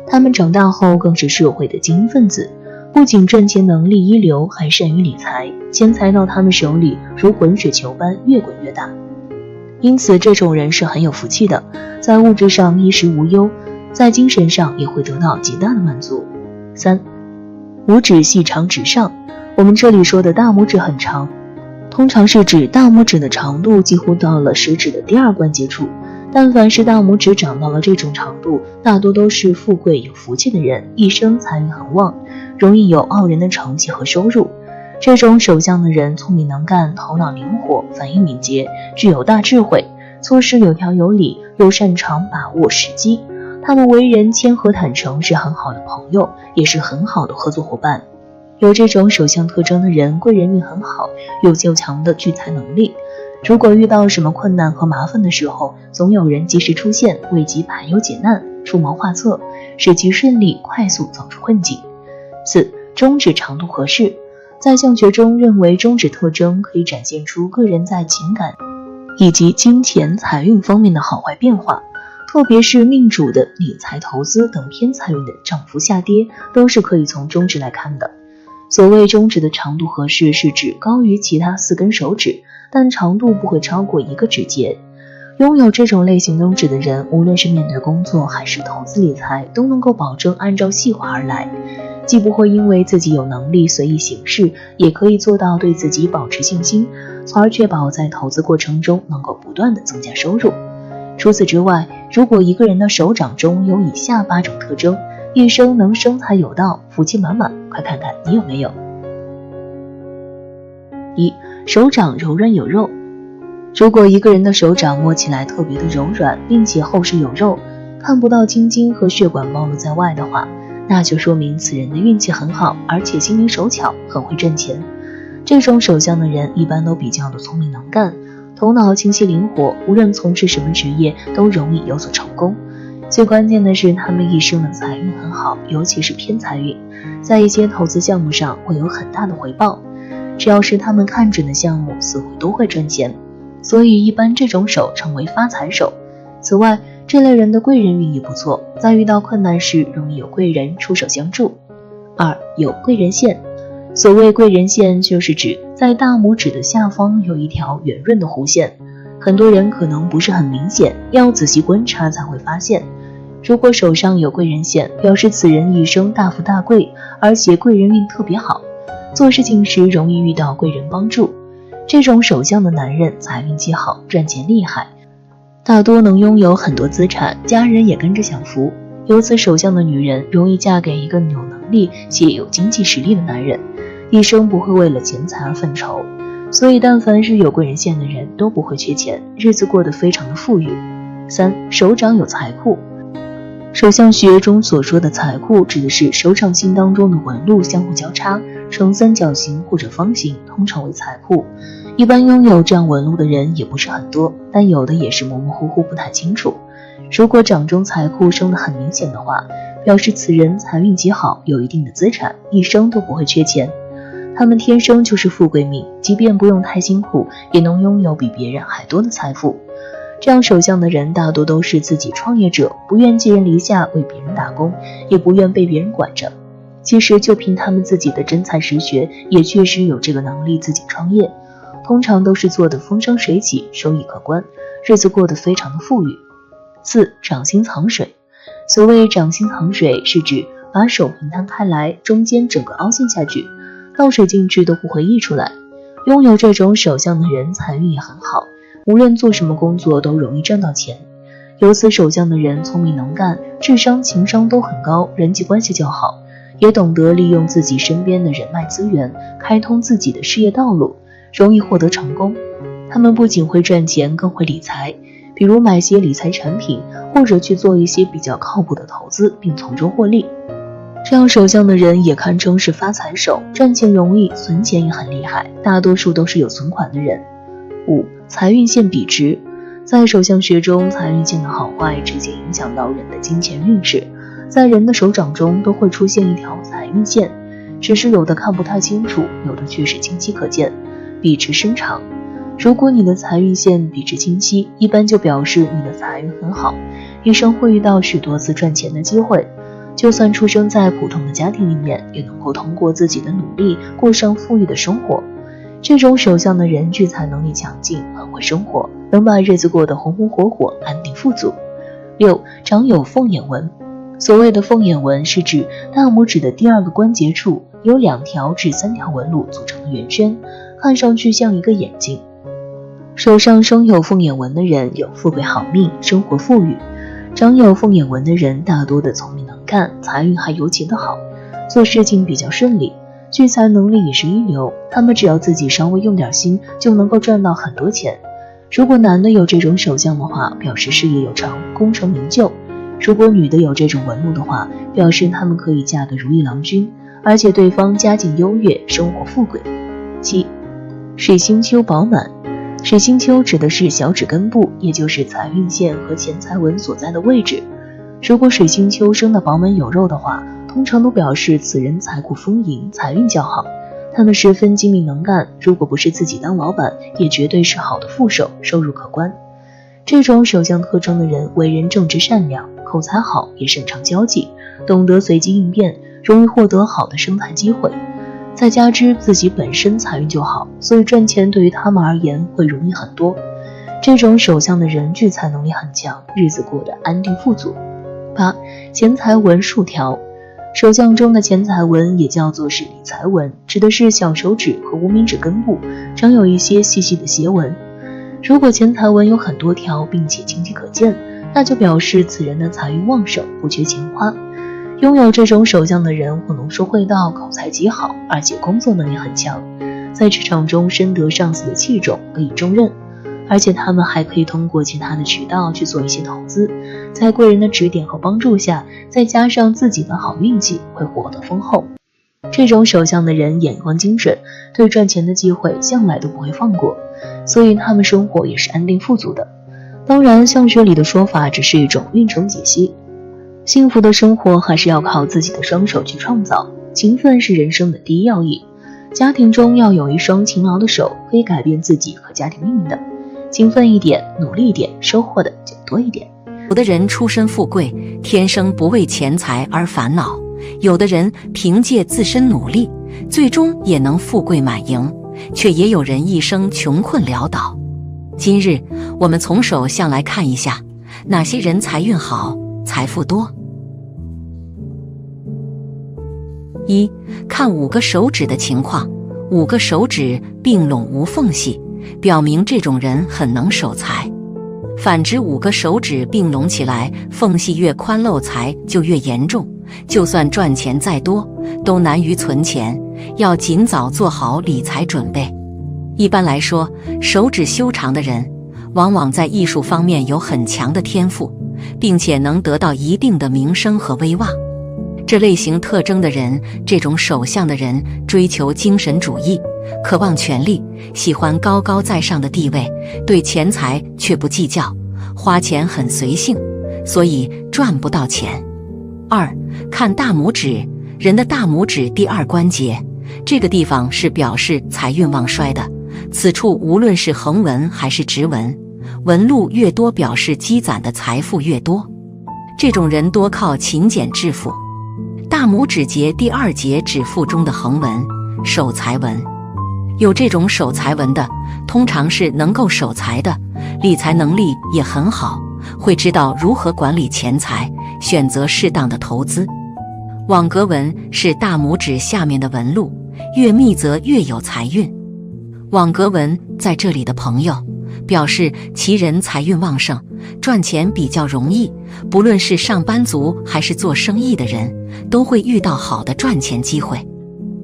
他们长大后更是社会的精英分子，不仅赚钱能力一流，还善于理财，钱财到他们手里如滚雪球般越滚越大。因此这种人是很有福气的，在物质上衣食无忧，在精神上也会得到极大的满足。3. 拇指细长直上。我们这里说的大拇指很长，通常是指大拇指的长度几乎到了食指的第二关节处。但凡是大拇指长到了这种长度，大多都是富贵有福气的人，一生财运很旺，容易有傲人的成绩和收入。这种手相的人聪明能干，头脑灵活，反应敏捷，具有大智慧，做事有条有理，又擅长把握时机。他们为人谦和坦诚，是很好的朋友，也是很好的合作伙伴。有这种手相特征的人，贵人运很好，有较强的聚财能力。如果遇到什么困难和麻烦的时候，总有人及时出现，为其排忧解难，出谋划策，使其顺利快速走出困境。4. 中指长度合适。在相学中认为中指特征可以展现出个人在情感以及金钱财运方面的好坏变化，特别是命主的理财投资等偏财运的涨幅下跌，都是可以从中指来看的。所谓中指的长度合适，是指高于其他4根手指，但长度不会超过1个指节。拥有这种类型中指的人，无论是面对工作还是投资理财，都能够保证按照计划而来，既不会因为自己有能力随意行事，也可以做到对自己保持信心，从而确保在投资过程中能够不断的增加收入。除此之外，如果一个人的手掌中有以下8种特征，一生能生财有道，福气满满，快看看你有没有。1. 手掌柔软有肉。如果一个人的手掌摸起来特别的柔软，并且厚实有肉，看不到青筋和血管暴露在外的话，那就说明此人的运气很好，而且精灵手巧，很会挣钱。这种手相的人一般都比较的聪明能干，头脑清晰灵活，无论从事什么职业都容易有所成功。最关键的是，他们一生的财运很好，尤其是偏财运，在一些投资项目上会有很大的回报。只要是他们看准的项目，似乎都会赚钱，所以一般这种手称为发财手。此外，这类人的贵人运也不错，在遇到困难时容易有贵人出手相助。2. 有贵人线。所谓贵人线，就是指在大拇指的下方有一条圆润的弧线，很多人可能不是很明显，要仔细观察才会发现。如果手上有贵人线，表示此人一生大富大贵，而且贵人运特别好，做事情时容易遇到贵人帮助。这种手相的男人财运极好，赚钱厉害，大多能拥有很多资产，家人也跟着享福。有此手相的女人容易嫁给一个有能力且有经济实力的男人，一生不会为了钱财而奋愁，所以但凡是有贵人线的人都不会缺钱，日子过得非常的富裕。3. 手掌有财库。手相学中所说的财库，指的是手掌心当中的纹路相互交叉，呈三角形或者方形，通常为财库。一般拥有这样纹路的人也不是很多，但有的也是模模糊糊不太清楚。如果掌中财库生得很明显的话，表示此人财运极好，有一定的资产，一生都不会缺钱。他们天生就是富贵命，即便不用太辛苦，也能拥有比别人还多的财富。这样手相的人大多都是自己创业者，不愿寄人篱下为别人打工，也不愿被别人管着。其实就凭他们自己的真才实学，也确实有这个能力自己创业，通常都是做得风生水起，收益可观，日子过得非常的富裕。4. 掌心藏水。所谓掌心藏水，是指把手平摊开来，中间整个凹陷下去，倒水进去都不会溢出来。拥有这种手相的人财运也很好，无论做什么工作都容易赚到钱。有此手相的人聪明能干，智商情商都很高，人际关系较好，也懂得利用自己身边的人脉资源，开通自己的事业道路，容易获得成功。他们不仅会赚钱，更会理财，比如买些理财产品，或者去做一些比较靠谱的投资，并从中获利。这样手相的人也堪称是发财手，赚钱容易，存钱也很厉害，大多数都是有存款的人。5. 财运线笔直。在手相学中，财运线的好坏直接影响到人的金钱运势，在人的手掌中都会出现一条财运线，只是有的看不太清楚，有的却是清晰可见，笔直伸长。如果你的财运线笔直清晰，一般就表示你的财运很好，一生会遇到许多次赚钱的机会，就算出生在普通的家庭里面，也能够通过自己的努力过上富裕的生活。这种手相的人聚财能力强劲，很会生活，能把日子过得红红火火，安定富足。6. 掌有凤眼纹。所谓的凤眼纹，是指大拇指的第2个关节处有2条至3条纹路组成的圆圈，看上去像一个眼睛。手上生有凤眼纹的人有富贵好命，生活富裕。掌有凤眼纹的人大多的聪明能干，财运还尤其的好，做事情比较顺利，聚财能力也是一流，他们只要自己稍微用点心，就能够赚到很多钱。如果男的有这种手相的话，表示事业有成，功成名就；如果女的有这种纹路的话，表示他们可以嫁个如意郎君，而且对方家境优越，生活富贵。7. 水星丘饱满。水星丘指的是小指根部，也就是财运线和钱财纹所在的位置。如果水星丘生得饱满有肉的话，通常都表示此人财库丰盈，财运较好。他们十分精明能干，如果不是自己当老板，也绝对是好的副手，收入可观。这种手相特征的人为人正直善良，口才好，也擅长交际，懂得随机应变，容易获得好的生财机会。再加之自己本身财运就好，所以赚钱对于他们而言会容易很多。这种手相的人聚财能力很强，日子过得安定富足。8. 钱财纹竖条。手相中的钱财纹也叫做是理财纹，指的是小手指和无名指根部长有一些细细的斜纹。如果钱财纹有很多条，并且清晰可见，那就表示此人的财运旺盛，不缺钱花。拥有这种手相的人会能说会道，口才极好，而且工作能力很强，在职场中深得上司的器重，得以重任。而且他们还可以通过其他的渠道去做一些投资，在贵人的指点和帮助下，再加上自己的好运气，会活得丰厚。这种手相的人眼光精准，对赚钱的机会向来都不会放过，所以他们生活也是安定富足的。当然，相学里的说法只是一种运程解析，幸福的生活还是要靠自己的双手去创造，勤奋是人生的第一要义。家庭中要有一双勤劳的手，可以改变自己和家庭命运的。勤奋一点，努力一点，收获的就多一点。有的人出身富贵，天生不为钱财而烦恼；有的人凭借自身努力，最终也能富贵满盈，却也有人一生穷困潦倒。今日我们从手相来看一下，哪些人财运好，财富多。一，看5个手指的情况，5个手指并拢无缝隙，表明这种人很能守财。反之，5个手指并拢起来，缝隙越宽，漏财就越严重，就算赚钱再多，都难于存钱，要尽早做好理财准备。一般来说，手指修长的人，往往在艺术方面有很强的天赋，并且能得到一定的名声和威望。这类型特征的人，这种手相的人追求精神主义，渴望权力，喜欢高高在上的地位，对钱财却不计较，花钱很随性，所以赚不到钱。2，看大拇指，人的大拇指第2关节，这个地方是表示财运旺衰的，此处无论是横纹还是直纹，纹路越多，表示积攒的财富越多。这种人多靠勤俭致富。大拇指节第2节指腹中的横纹，守财纹。有这种守财纹的，通常是能够守财的，理财能力也很好，会知道如何管理钱财，选择适当的投资。网格纹是大拇指下面的纹路，越密则越有财运。网格纹在这里的朋友，表示其人财运旺盛，赚钱比较容易，不论是上班族还是做生意的人，都会遇到好的赚钱机会。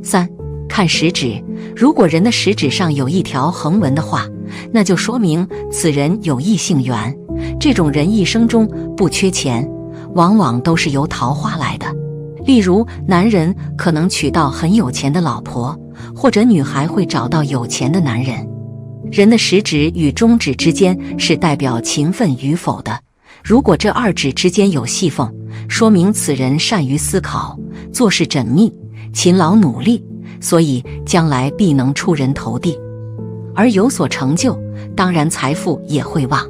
3，看食指，如果人的食指上有一条横纹的话，那就说明此人有异性缘，这种人一生中不缺钱，往往都是由桃花来的。例如，男人可能娶到很有钱的老婆，或者女孩会找到有钱的男人。人的食指与中指之间是代表勤奋与否的，如果这2指之间有细缝，说明此人善于思考，做事缜密，勤劳努力，所以将来必能出人头地，而有所成就，当然财富也会旺。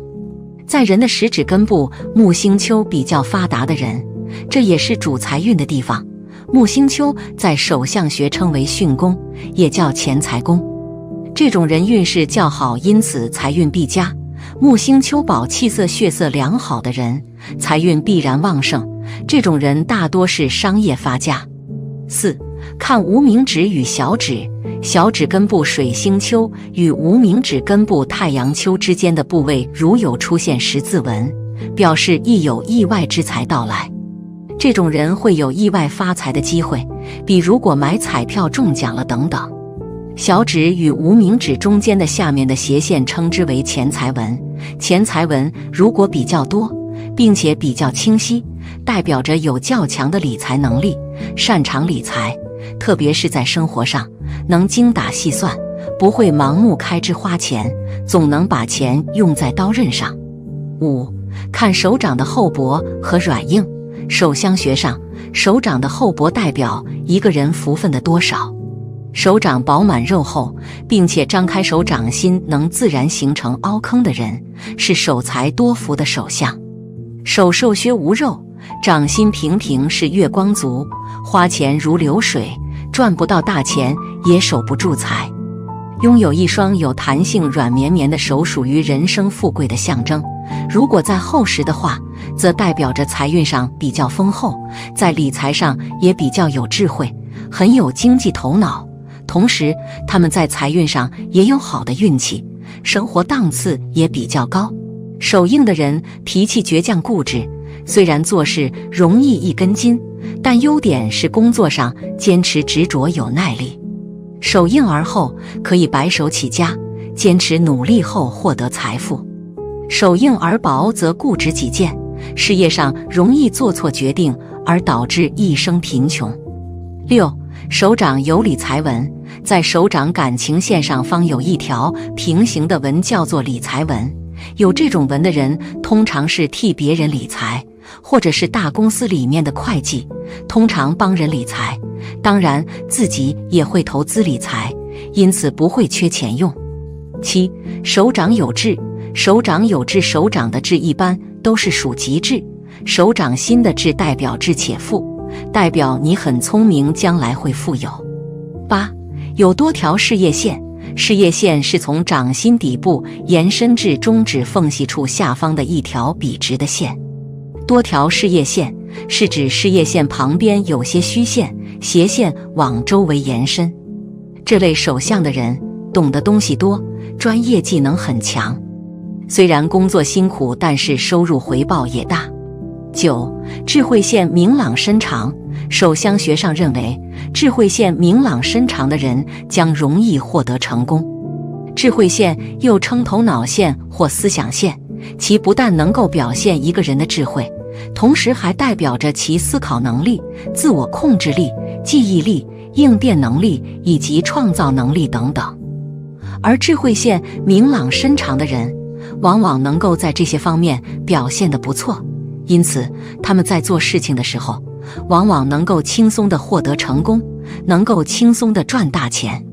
在人的食指根部木星丘比较发达的人，这也是主财运的地方。木星丘在手相学称为巽宫，也叫钱财宫。这种人运势较好，因此财运必佳。木星丘宝气色血色良好的人，财运必然旺盛，这种人大多是商业发家。4，看无名指与小指，小指根部水星丘与无名指根部太阳丘之间的部位如有出现十字纹，表示亦有意外之财到来。这种人会有意外发财的机会，比如果买彩票中奖了等等。小指与无名指中间的下面的斜线称之为钱财纹，钱财纹如果比较多，并且比较清晰，代表着有较强的理财能力，擅长理财，特别是在生活上能精打细算，不会盲目开支花钱，总能把钱用在刀刃上。5，看手掌的厚薄和软硬。手相学上，手掌的厚薄代表一个人福分的多少。手掌饱满肉厚，并且张开手掌心能自然形成凹坑的人，是守财多福的手相。手瘦削无肉，掌心平平是月光族，花钱如流水，赚不到大钱也守不住财。拥有一双有弹性软绵绵的手，属于人生富贵的象征。如果再厚实的话，则代表着财运上比较丰厚，在理财上也比较有智慧，很有经济头脑。同时，他们在财运上也有好的运气，生活档次也比较高。手硬的人脾气倔强固执，虽然做事容易一根筋，但优点是工作上坚持执着有耐力。手硬而厚，可以白手起家，坚持努力后获得财富。手硬而薄则固执己见，事业上容易做错决定，而导致一生贫穷。6. 手掌有理财纹，在手掌感情线上方有一条平行的纹，叫做理财纹。有这种纹的人，通常是替别人理财，或者是大公司里面的会计，通常帮人理财，当然自己也会投资理财，因此不会缺钱用。7. 手掌有痣，手掌有痣，手掌的痣一般都是属吉痣，手掌心的痣代表智且富，代表你很聪明，将来会富有。8. 有多条事业线，事业线是从掌心底部延伸至中指缝隙处下方的一条笔直的线。多条事业线是指事业线旁边有些虚线、斜线往周围延伸。这类手相的人懂得东西多，专业技能很强，虽然工作辛苦，但是收入回报也大。9. 智慧线明朗深长，手相学上认为，智慧线明朗深长的人将容易获得成功。智慧线又称头脑线或思想线，其不但能够表现一个人的智慧，同时还代表着其思考能力、自我控制力、记忆力、应变能力以及创造能力等等。而智慧线明朗深长的人，往往能够在这些方面表现得不错，因此他们在做事情的时候，往往能够轻松地获得成功，能够轻松地赚大钱。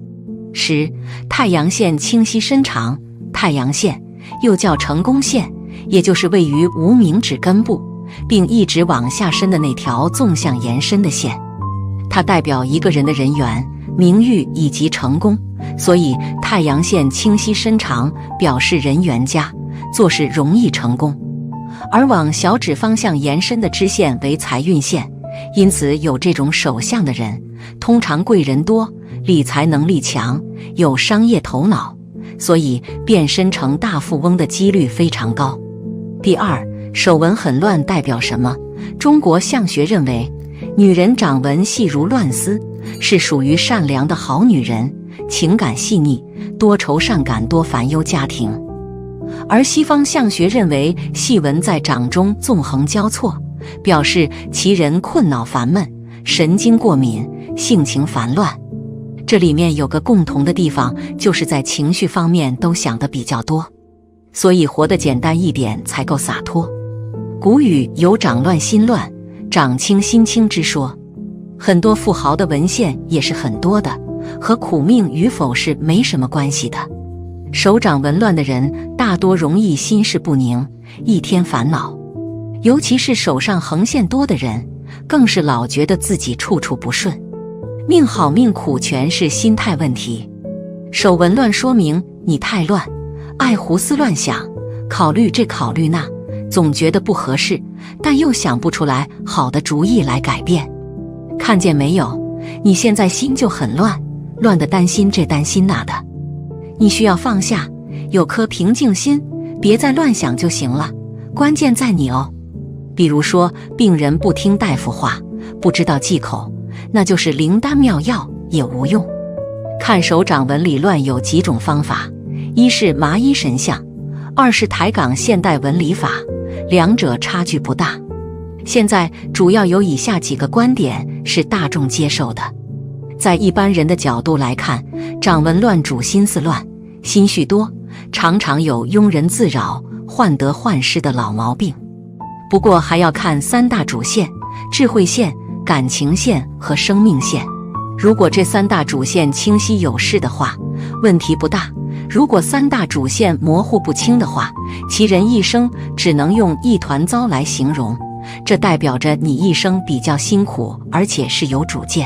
10. 太阳线清晰深长，太阳线又叫成功线，也就是位于无名指根部，并一直往下伸的那条纵向延伸的线，它代表一个人的人缘、名誉以及成功，所以太阳线清晰深长表示人缘佳，做事容易成功。而往小指方向延伸的支线为财运线，因此有这种手相的人，通常贵人多，理财能力强，有商业头脑，所以变身成大富翁的几率非常高。第二，手纹很乱代表什么？中国相学认为，女人掌纹细如乱丝，是属于善良的好女人，情感细腻，多愁善感，多烦忧家庭。而西方相学认为，细纹在掌中纵横交错，表示其人困恼烦闷，神经过敏，性情烦乱。这里面有个共同的地方，就是在情绪方面都想得比较多，所以活得简单一点才够洒脱。古语有掌乱心乱，掌轻心轻之说，很多富豪的文献也是很多的，和苦命与否是没什么关系的。手掌纹乱的人大多容易心事不宁，一天烦恼，尤其是手上横线多的人，更是老觉得自己处处不顺，命好命苦全是心态问题。手纹乱说明你太乱，爱胡思乱想，考虑这考虑那，总觉得不合适，但又想不出来好的主意来改变。看见没有，你现在心就很乱，乱得担心这担心那的。你需要放下，有颗平静心，别再乱想就行了，关键在你哦。比如说病人不听大夫话，不知道忌口，那就是灵丹妙药也无用。看手掌纹理乱有几种方法，一是麻衣神相，二是抬杠现代纹理法，两者差距不大。现在主要有以下几个观点是大众接受的。在一般人的角度来看，掌纹乱主心思乱，心绪多，常常有庸人自扰、患得患失的老毛病。不过还要看三大主线：智慧线、感情线和生命线。如果这三大主线清晰有势的话，问题不大；如果三大主线模糊不清的话，其人一生只能用一团糟来形容，这代表着你一生比较辛苦，而且是有主见。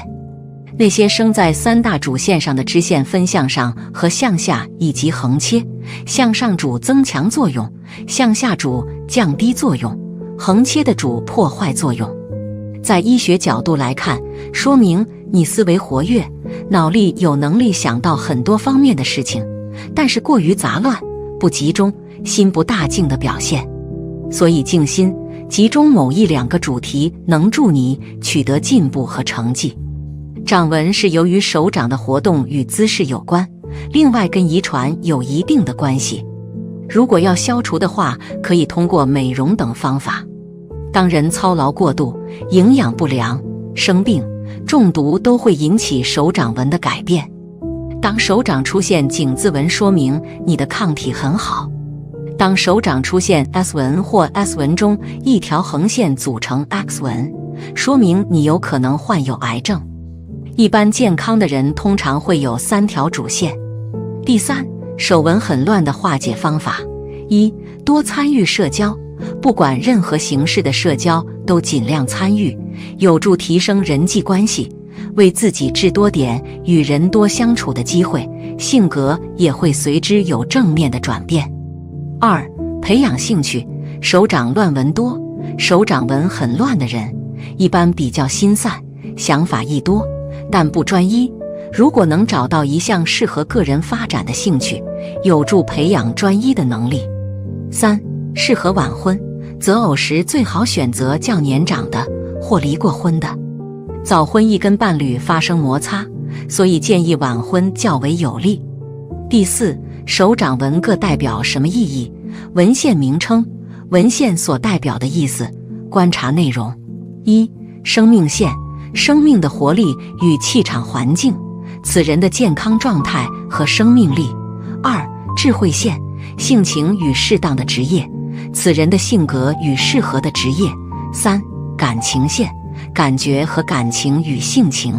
那些生在三大主线上的支线分向上和向下以及横切，向上主增强作用，向下主降低作用，横切的主破坏作用。在医学角度来看，说明你思维活跃，脑力有能力想到很多方面的事情，但是过于杂乱，不集中，心不大静的表现。所以静心，集中某一两个主题，能助你取得进步和成绩。掌纹是由于手掌的活动与姿势有关，另外跟遗传有一定的关系。如果要消除的话，可以通过美容等方法。当人操劳过度、营养不良、生病、中毒都会引起手掌纹的改变。当手掌出现井字纹，说明你的抗体很好。当手掌出现 S 纹或 S 纹中一条横线组成 X 纹，说明你有可能患有癌症。一般健康的人通常会有3条主线。第三，手纹很乱的化解方法：一、多参与社交，不管任何形式的社交都尽量参与，有助提升人际关系，为自己制多点与人多相处的机会，性格也会随之有正面的转变。二、培养兴趣，手掌乱纹多，手掌纹很乱的人，一般比较心散，想法亦多，但不专一。如果能找到一项适合个人发展的兴趣，有助培养专一的能力。三、适合晚婚，择偶时最好选择较年长的或离过婚的。早婚易跟伴侣发生摩擦，所以建议晚婚较为有利。第四，手掌纹各代表什么意义？文献名称，文献所代表的意思，观察内容。一、生命线，生命的活力与气场环境，此人的健康状态和生命力。二、智慧线，性情与适当的职业，此人的性格与适合的职业。三、感情线，感觉和感情与性情，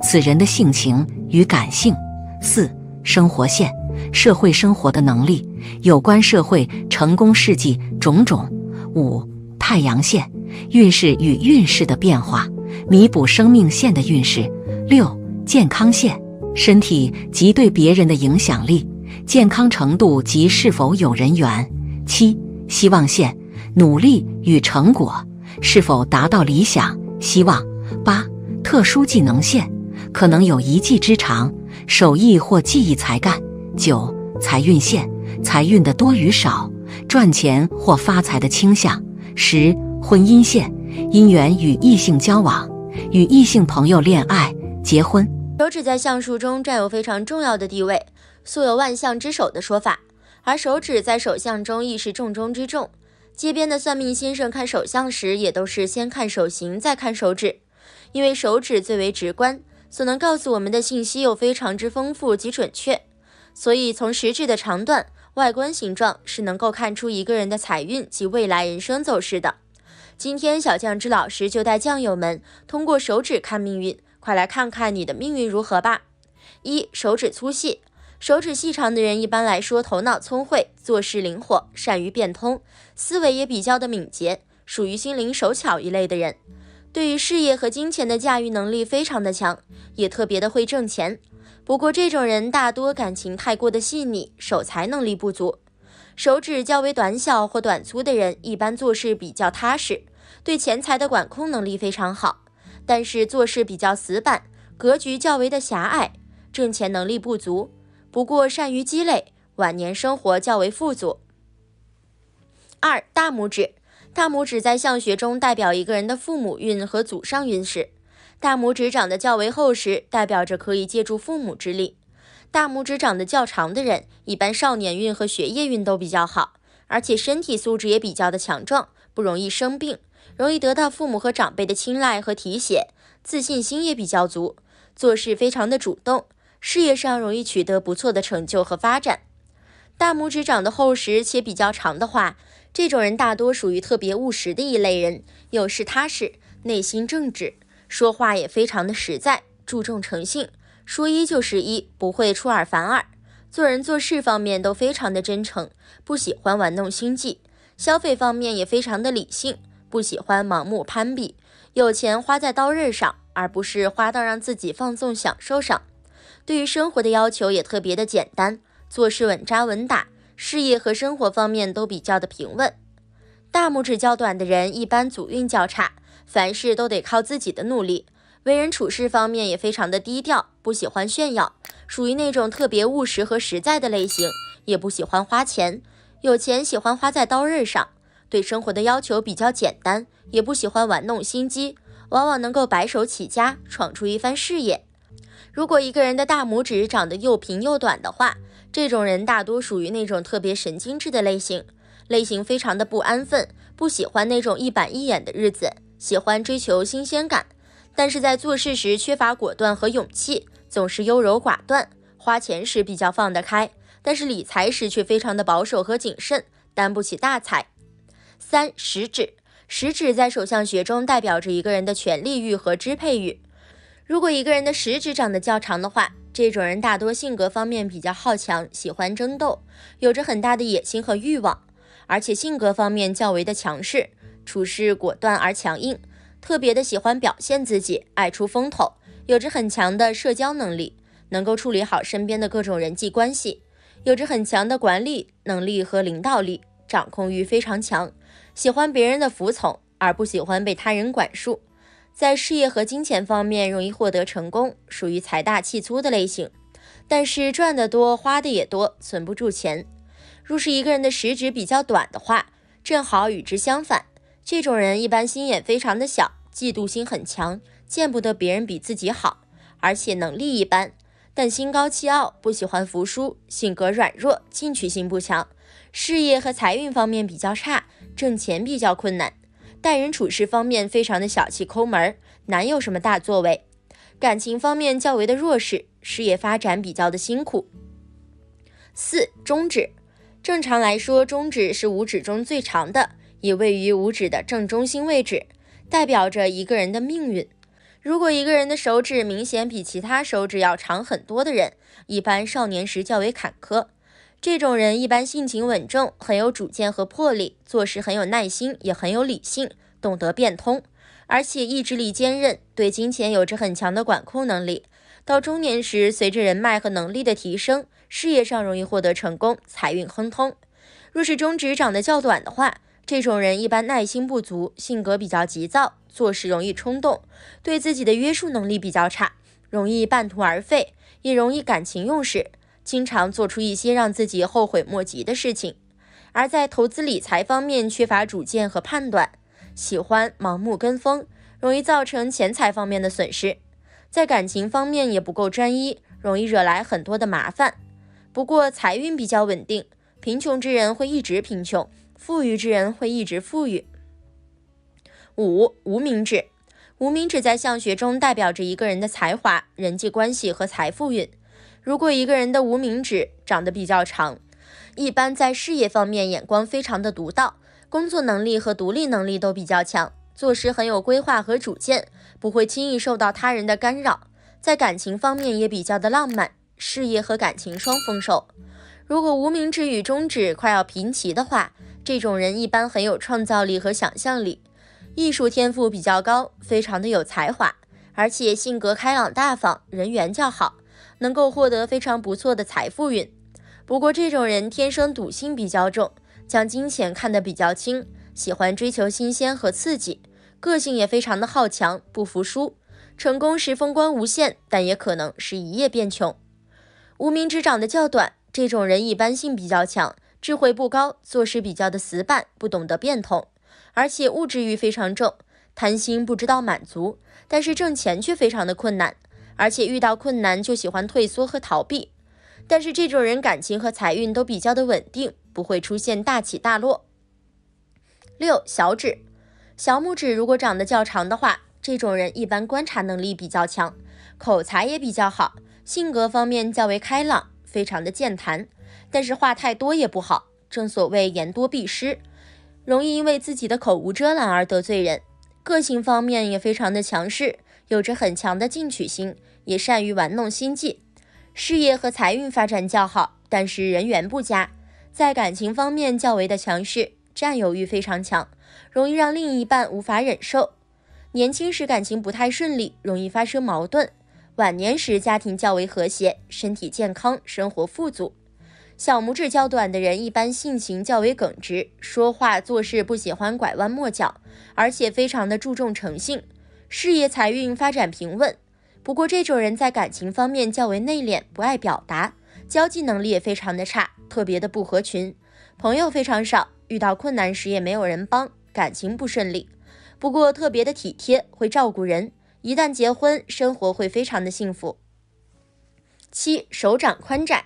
此人的性情与感性。四、生活线，社会生活的能力，有关社会成功事迹种种。五、太阳线，运势与运势的变化，弥补生命线的运势。六、健康线，身体及对别人的影响力，健康程度及是否有人缘。七、希望线，努力与成果，是否达到理想希望。八、特殊技能线，可能有一技之长，手艺或技艺才干。九、财运线，财运的多与少，赚钱或发财的倾向。十、婚姻线，姻缘与异性交往，与异性朋友恋爱、结婚。手指在相术中占有非常重要的地位，素有万象之首的说法，而手指在手相中亦是重中之重。街边的算命先生看手相时，也都是先看手型再看手指，因为手指最为直观，所能告诉我们的信息又非常之丰富及准确，所以从食指的长短、外观形状是能够看出一个人的财运及未来人生走势的。今天小酱汁老师就带酱友们通过手指看命运，快来看看你的命运如何吧。一、手指粗细，手指细长的人一般来说头脑聪慧，做事灵活，善于变通，思维也比较的敏捷，属于心灵手巧一类的人。对于事业和金钱的驾驭能力非常的强，也特别的会挣钱。不过这种人大多感情太过的细腻，守财能力不足。手指较为短小或短粗的人一般做事比较踏实，对钱财的管控能力非常好，但是做事比较死板，格局较为的狭隘，挣钱能力不足，不过善于积累，晚年生活较为富足。二、大拇指，大拇指在相学中代表一个人的父母运和祖上运势。大拇指长得较为厚实，代表着可以借助父母之力。大拇指长得较长的人，一般少年运和学业运都比较好，而且身体素质也比较的强壮，不容易生病，容易得到父母和长辈的青睐和提携，自信心也比较足，做事非常的主动，事业上容易取得不错的成就和发展。大拇指长得厚实且比较长的话，这种人大多属于特别务实的一类人，有事踏实，内心正直，说话也非常的实在，注重诚信，说一就是一，不会出尔反尔，做人做事方面都非常的真诚，不喜欢玩弄心计，消费方面也非常的理性，不喜欢盲目攀比，有钱花在刀刃上，而不是花到让自己放纵享受上。对于生活的要求也特别的简单，做事稳扎稳打，事业和生活方面都比较的平稳。大拇指较短的人一般祖运较差，凡事都得靠自己的努力，为人处事方面也非常的低调，不喜欢炫耀，属于那种特别务实和实在的类型，也不喜欢花钱，有钱喜欢花在刀刃上，对生活的要求比较简单，也不喜欢玩弄心机，往往能够白手起家，闯出一番事业。如果一个人的大拇指长得又平又短的话，这种人大多属于那种特别神经质的类型，类型非常的不安分，不喜欢那种一板一眼的日子，喜欢追求新鲜感，但是在做事时缺乏果断和勇气，总是优柔寡断，花钱时比较放得开，但是理财时却非常的保守和谨慎，担不起大财。3. 食指。食指在手相学中代表着一个人的权力欲和支配欲。如果一个人的食指长得较长的话，这种人大多性格方面比较好强，喜欢争斗，有着很大的野心和欲望，而且性格方面较为的强势，处事果断而强硬，特别的喜欢表现自己，爱出风头，有着很强的社交能力，能够处理好身边的各种人际关系，有着很强的管理能力和领导力，掌控欲非常强，喜欢别人的服从，而不喜欢被他人管束。在事业和金钱方面容易获得成功，属于财大气粗的类型，但是赚得多，花的也多，存不住钱。若是一个人的食指比较短的话，正好与之相反，这种人一般心眼非常的小，嫉妒心很强，见不得别人比自己好，而且能力一般，但心高气傲，不喜欢服输，性格软弱，进取心不强，事业和财运方面比较差，挣钱比较困难，待人处事方面非常的小气抠门，难有什么大作为，感情方面较为的弱势，事业发展比较的辛苦。4. 中指。正常来说，中指是五指中最长的，也位于五指的正中心位置，代表着一个人的命运。如果一个人的手指明显比其他手指要长很多的人，一般少年时较为坎坷。这种人一般性情稳重，很有主见和魄力，做事很有耐心，也很有理性，懂得变通，而且意志力坚韧，对金钱有着很强的管控能力。到中年时，随着人脉和能力的提升，事业上容易获得成功，财运亨通。若是中指长得较短的话，这种人一般耐心不足，性格比较急躁，做事容易冲动，对自己的约束能力比较差，容易半途而废，也容易感情用事，经常做出一些让自己后悔莫及的事情。而在投资理财方面缺乏主见和判断，喜欢盲目跟风，容易造成钱财方面的损失。在感情方面也不够专一，容易惹来很多的麻烦。不过财运比较稳定，贫穷之人会一直贫穷，富裕之人会一直富裕。5. 无名指。无名指在相学中代表着一个人的才华、人际关系和财富运。如果一个人的无名指长得比较长，一般在事业方面眼光非常的独到，工作能力和独立能力都比较强，做事很有规划和主见，不会轻易受到他人的干扰。在感情方面也比较的浪漫，事业和感情双丰收。如果无名指与中指快要平齐的话，这种人一般很有创造力和想象力，艺术天赋比较高，非常的有才华，而且性格开朗大方，人缘较好，能够获得非常不错的财富运。不过这种人天生赌性比较重，将金钱看得比较轻，喜欢追求新鲜和刺激，个性也非常的好强，不服输，成功时风光无限，但也可能是一夜变穷。无名指长得较短，这种人一般性比较强，智慧不高，做事比较的死板，不懂得变通，而且物质欲非常重，贪心不知道满足，但是挣钱却非常的困难，而且遇到困难就喜欢退缩和逃避。但是这种人感情和财运都比较的稳定，不会出现大起大落。6. 小指。小拇指如果长得较长的话，这种人一般观察能力比较强，口才也比较好，性格方面较为开朗，非常的健谈，但是话太多也不好，正所谓言多必失，容易因为自己的口无遮拦而得罪人。个性方面也非常的强势，有着很强的进取心，也善于玩弄心计。事业和财运发展较好，但是人缘不佳，在感情方面较为的强势，占有欲非常强，容易让另一半无法忍受。年轻时感情不太顺利，容易发生矛盾，晚年时家庭较为和谐，身体健康，生活富足。小拇指较短的人一般性情较为耿直，说话做事不喜欢拐弯抹角，而且非常的注重诚信，事业财运发展平稳。不过这种人在感情方面较为内敛，不爱表达，交际能力也非常的差，特别的不合群，朋友非常少，遇到困难时也没有人帮，感情不顺利。不过特别的体贴，会照顾人，一旦结婚，生活会非常的幸福。7. 手掌宽窄。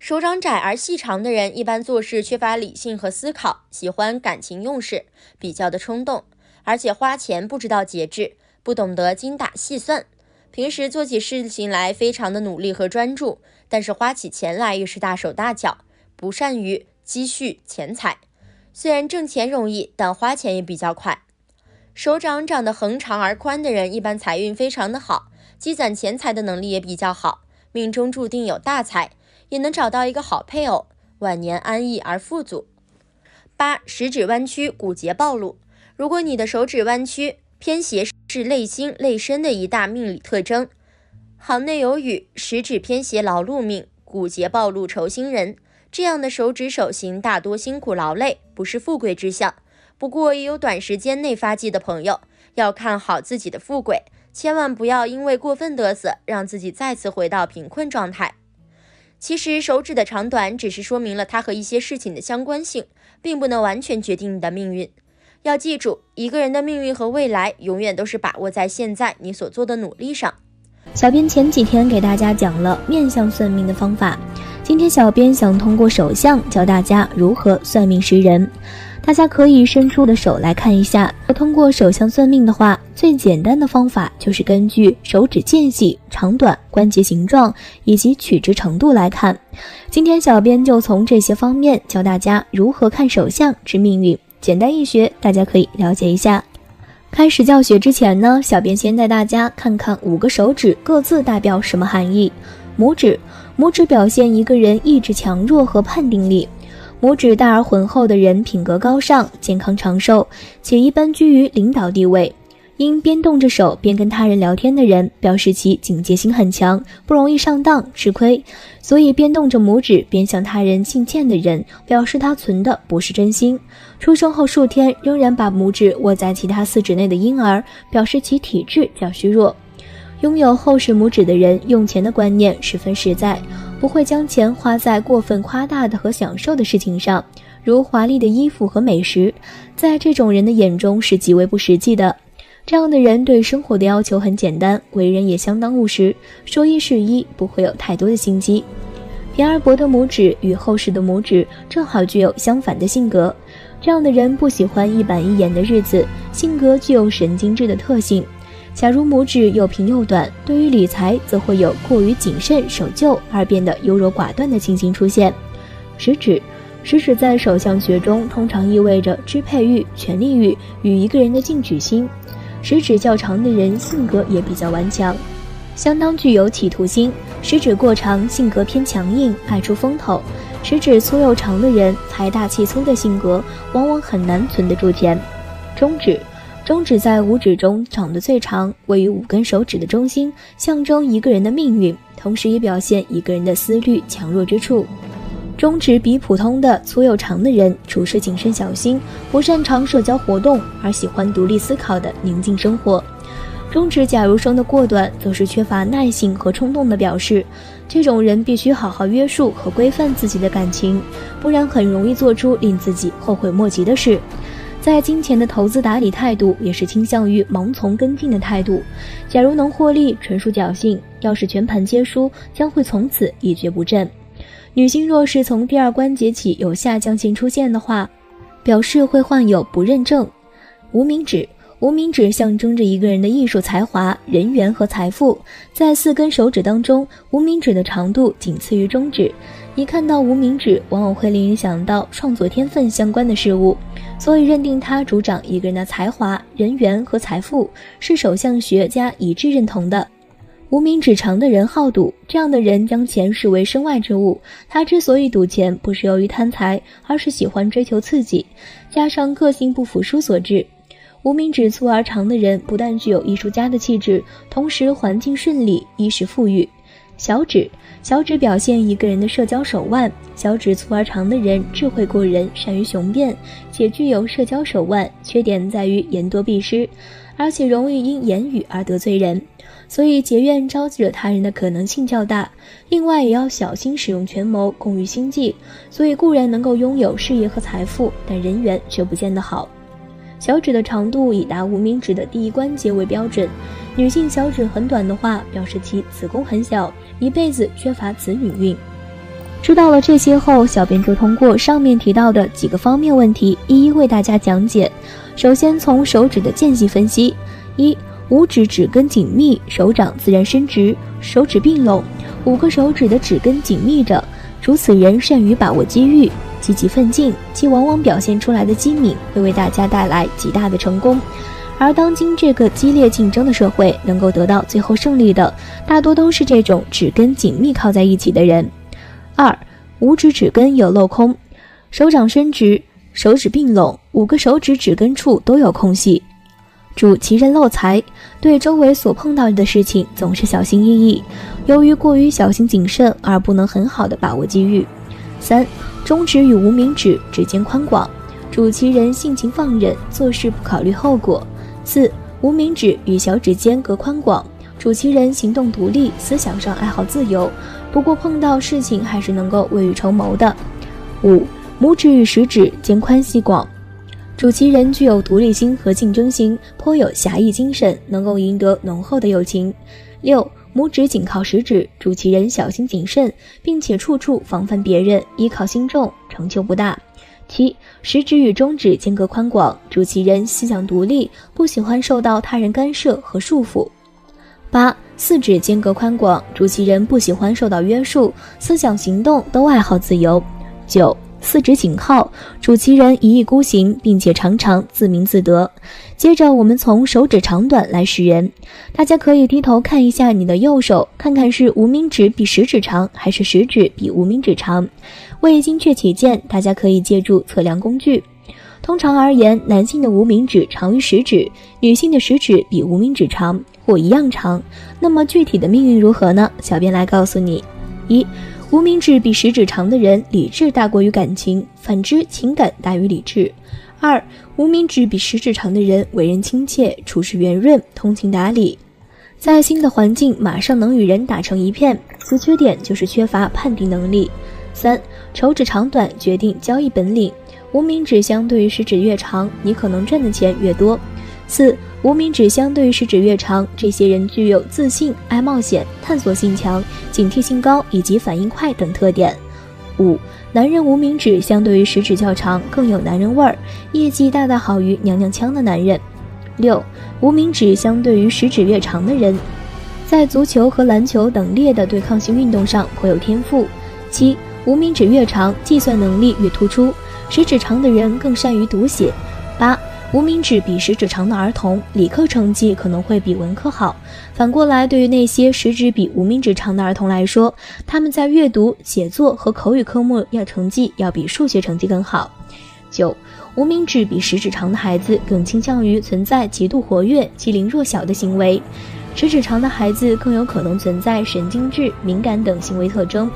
手掌窄而细长的人一般做事缺乏理性和思考，喜欢感情用事，比较的冲动，而且花钱不知道节制，不懂得精打细算。平时做起事情来非常的努力和专注，但是花起钱来又是大手大脚，不善于积蓄钱财。虽然挣钱容易，但花钱也比较快。手掌长得横长而宽的人一般财运非常的好，积攒钱财的能力也比较好，命中注定有大财，也能找到一个好配偶，晚年安逸而富足。8. 食指弯曲，骨节暴露。如果你的手指弯曲偏斜，是累心累身的一大命理特征。行内有语，食指偏斜劳碌命，骨节暴露愁心人。这样的手指手型大多辛苦劳累，不是富贵之相。不过也有短时间内发迹的朋友，要看好自己的富贵，千万不要因为过分得瑟，让自己再次回到贫困状态。其实手指的长短只是说明了它和一些事情的相关性，并不能完全决定你的命运。要记住，一个人的命运和未来永远都是把握在现在你所做的努力上。小编前几天给大家讲了面相算命的方法，今天小编想通过手相教大家如何算命识人。大家可以伸出的手来看一下，通过手相算命的话，最简单的方法就是根据手指间隙、长短、关节形状以及曲直程度来看。今天小编就从这些方面教大家如何看手相知命运，简单易学，大家可以了解一下。开始教学之前呢，小编先带大家看看5个手指各自代表什么含义。拇指表现一个人意志强弱和判定力。拇指大而浑厚的人品格高尚，健康长寿，且一般居于领导地位。因边动着手边跟他人聊天的人，表示其警戒心很强，不容易上当吃亏。所以边动着拇指边向他人进谏的人，表示他存的不是真心。出生后数天仍然把拇指握在其他4指内的婴儿，表示其体质较虚弱。拥有厚实拇指的人，用钱的观念十分实在，不会将钱花在过分夸大的和享受的事情上，如华丽的衣服和美食，在这种人的眼中是极为不实际的。这样的人对生活的要求很简单，为人也相当务实，说一是一，不会有太多的心机。平而薄的拇指与厚实的拇指正好具有相反的性格，这样的人不喜欢一板一眼的日子，性格具有神经质的特性。假如拇指又平又短，对于理财则会有过于谨慎守旧而变得优柔寡断的情形出现。食指在手相学中通常意味着支配欲、权力欲与一个人的进取心。食指较长的人性格也比较顽强，相当具有企图心。食指过长，性格偏强硬，爱出风头。食指粗又长的人，财大气粗的性格，往往很难存得住钱。中指在5指中长得最长，位于5根手指的中心，象征一个人的命运，同时也表现一个人的思虑强弱之处。中指比普通的粗又长的人处事谨慎小心，不擅长社交活动，而喜欢独立思考的宁静生活。中指假如生得过短，则是缺乏耐性和冲动的表示。这种人必须好好约束和规范自己的感情，不然很容易做出令自己后悔莫及的事。在金钱的投资打理态度也是倾向于盲从跟进的态度，假如能获利，纯属侥幸；要是全盘皆输，将会从此一蹶不振。女性若是从第2关节起有下降性出现的话，表示会患有不妊症。无名指象征着一个人的艺术才华、人缘和财富。在4根手指当中，无名指的长度仅次于中指。一看到无名指，往往会令人想到创作天分相关的事物，所以认定它主掌一个人的才华、人缘和财富，是手相学家一致认同的。无名指长的人好赌，这样的人将钱视为身外之物。他之所以赌钱，不是由于贪财，而是喜欢追求刺激，加上个性不服输所致。无名指粗而长的人不但具有艺术家的气质，同时环境顺利，衣食富裕。小指表现一个人的社交手腕，小指粗而长的人智慧过人，善于雄辩，且具有社交手腕，缺点在于言多必失，而且容易因言语而得罪人，所以结怨招惹他人的可能性较大。另外也要小心使用权谋，共于心计，所以固然能够拥有事业和财富，但人缘却不见得好。小指的长度以达无名指的第1关节为标准，女性小指很短的话，表示其子宫很小，一辈子缺乏子女运。知道了这些后，小编就通过上面提到的几个方面问题，一一为大家讲解。首先从手指的间隙分析：一、五指指根紧密，手掌自然伸直，手指并拢，5个手指的指根紧密着，主此人善于把握机遇，积极奋进，其往往表现出来的机敏会为大家带来极大的成功。而当今这个激烈竞争的社会，能够得到最后胜利的，大多都是这种指根紧密靠在一起的人。2、五指指根有镂空，手掌伸直，手指并拢，5个手指指根处都有空隙，主其人漏财，对周围所碰到的事情总是小心翼翼，由于过于小心谨慎而不能很好的把握机遇。3、中指与无名指指尖宽广，主其人性情放任，做事不考虑后果。4、无名指与小指间隔宽广，主其人行动独立，思想上爱好自由，不过碰到事情还是能够未雨绸缪的。5、拇指与食指间宽细广，主其人具有独立心和竞争心，颇有侠义精神，能够赢得浓厚的友情。6、拇指紧靠食指，主其人小心谨慎，并且处处防范别人，依靠心重，成就不大。7、食指与中指间隔宽广，主其人思想独立，不喜欢受到他人干涉和束缚。8、四指间隔宽广，主其人不喜欢受到约束，思想行动都爱好自由。9、四指紧靠，主其人一意孤行，并且常常自鸣自得。接着我们从手指长短来识人，大家可以低头看一下你的右手，看看是无名指比食指长，还是食指比无名指长。为精确起见，大家可以借助测量工具。通常而言，男性的无名指长于食指，女性的食指比无名指长或一样长。那么具体的命运如何呢？小编来告诉你。1、无名指比食指长的人，理智大过于感情，反之情感大于理智。2、无名指比食指长的人，为人亲切，处事圆润，通情达理，在新的环境马上能与人打成一片，其缺点就是缺乏判定能力。3、手指长短决定交易本领，无名指相对于食指越长，你可能赚的钱越多。4、无名指相对于食指越长，这些人具有自信、爱冒险、探索性强、警惕性高以及反应快等特点。5、男人无名指相对于食指较长，更有男人味儿，业绩大大好于娘娘腔的男人。6、无名指相对于食指越长的人，在足球和篮球等烈的对抗性运动上颇有天赋。7、无名指越长，计算能力越突出，食指长的人更善于读写。8、无名指比食指长的儿童，理科成绩可能会比文科好。反过来，对于那些食指比无名指长的儿童来说，他们在阅读、写作和口语科目成绩要比数学成绩更好。9、无名指比食指长的孩子更倾向于存在极度活跃、机灵弱小的行为，食指长的孩子更有可能存在神经质、敏感等行为特征。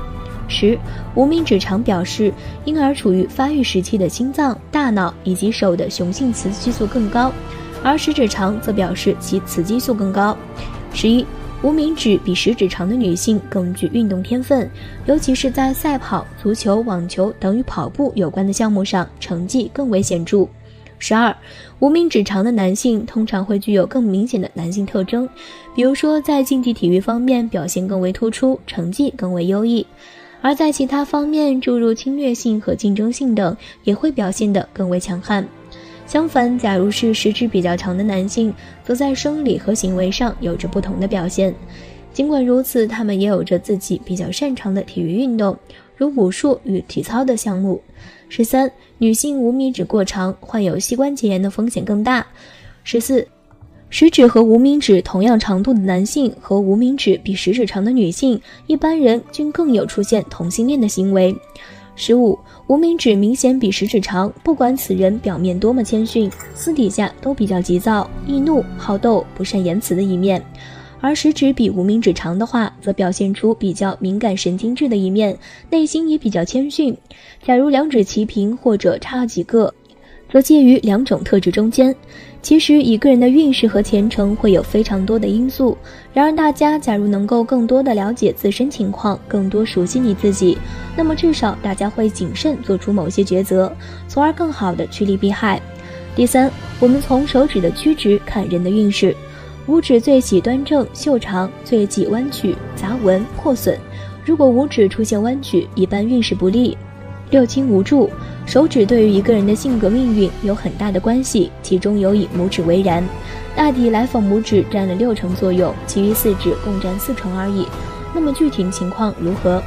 10、无名指长表示婴儿处于发育时期的心脏、大脑以及手的雄性雌激素更高，而食指长则表示其雌激素更高。11、无名指比食指长的女性更具运动天分，尤其是在赛跑、足球、网球等与跑步有关的项目上，成绩更为显著。12、无名指长的男性通常会具有更明显的男性特征，比如说在竞技体育方面表现更为突出，成绩更为优异。而在其他方面，诸如侵略性和竞争性等，也会表现得更为强悍。相反，假如是食指比较长的男性，则在生理和行为上有着不同的表现。尽管如此，他们也有着自己比较擅长的体育运动，如武术与体操的项目。13、女性无名指过长，患有膝关节炎的风险更大。14、食指和无名指同样长度的男性和无名指比食指长的女性，一般人均更有出现同性恋的行为。15、无名指明显比食指长，不管此人表面多么谦逊，私底下都比较急躁、易怒、好斗、不善言辞的一面。而食指比无名指长的话，则表现出比较敏感神经质的一面，内心也比较谦逊。假如两指齐平或者差几个，则介于两种特质中间。其实一个人的运势和前程会有非常多的因素，然而大家假如能够更多的了解自身情况，更多熟悉你自己，那么至少大家会谨慎做出某些抉择，从而更好的趋利避害。第3，我们从手指的曲直看人的运势。五指最喜端正、袖长，最忌弯曲、杂纹、破损。如果五指出现弯曲，一般运势不利。六亲无助，手指对于一个人的性格命运有很大的关系，其中有以拇指为然。大抵来访拇指占了60%作用，其余4指共占40%而已。那么具体情况如何？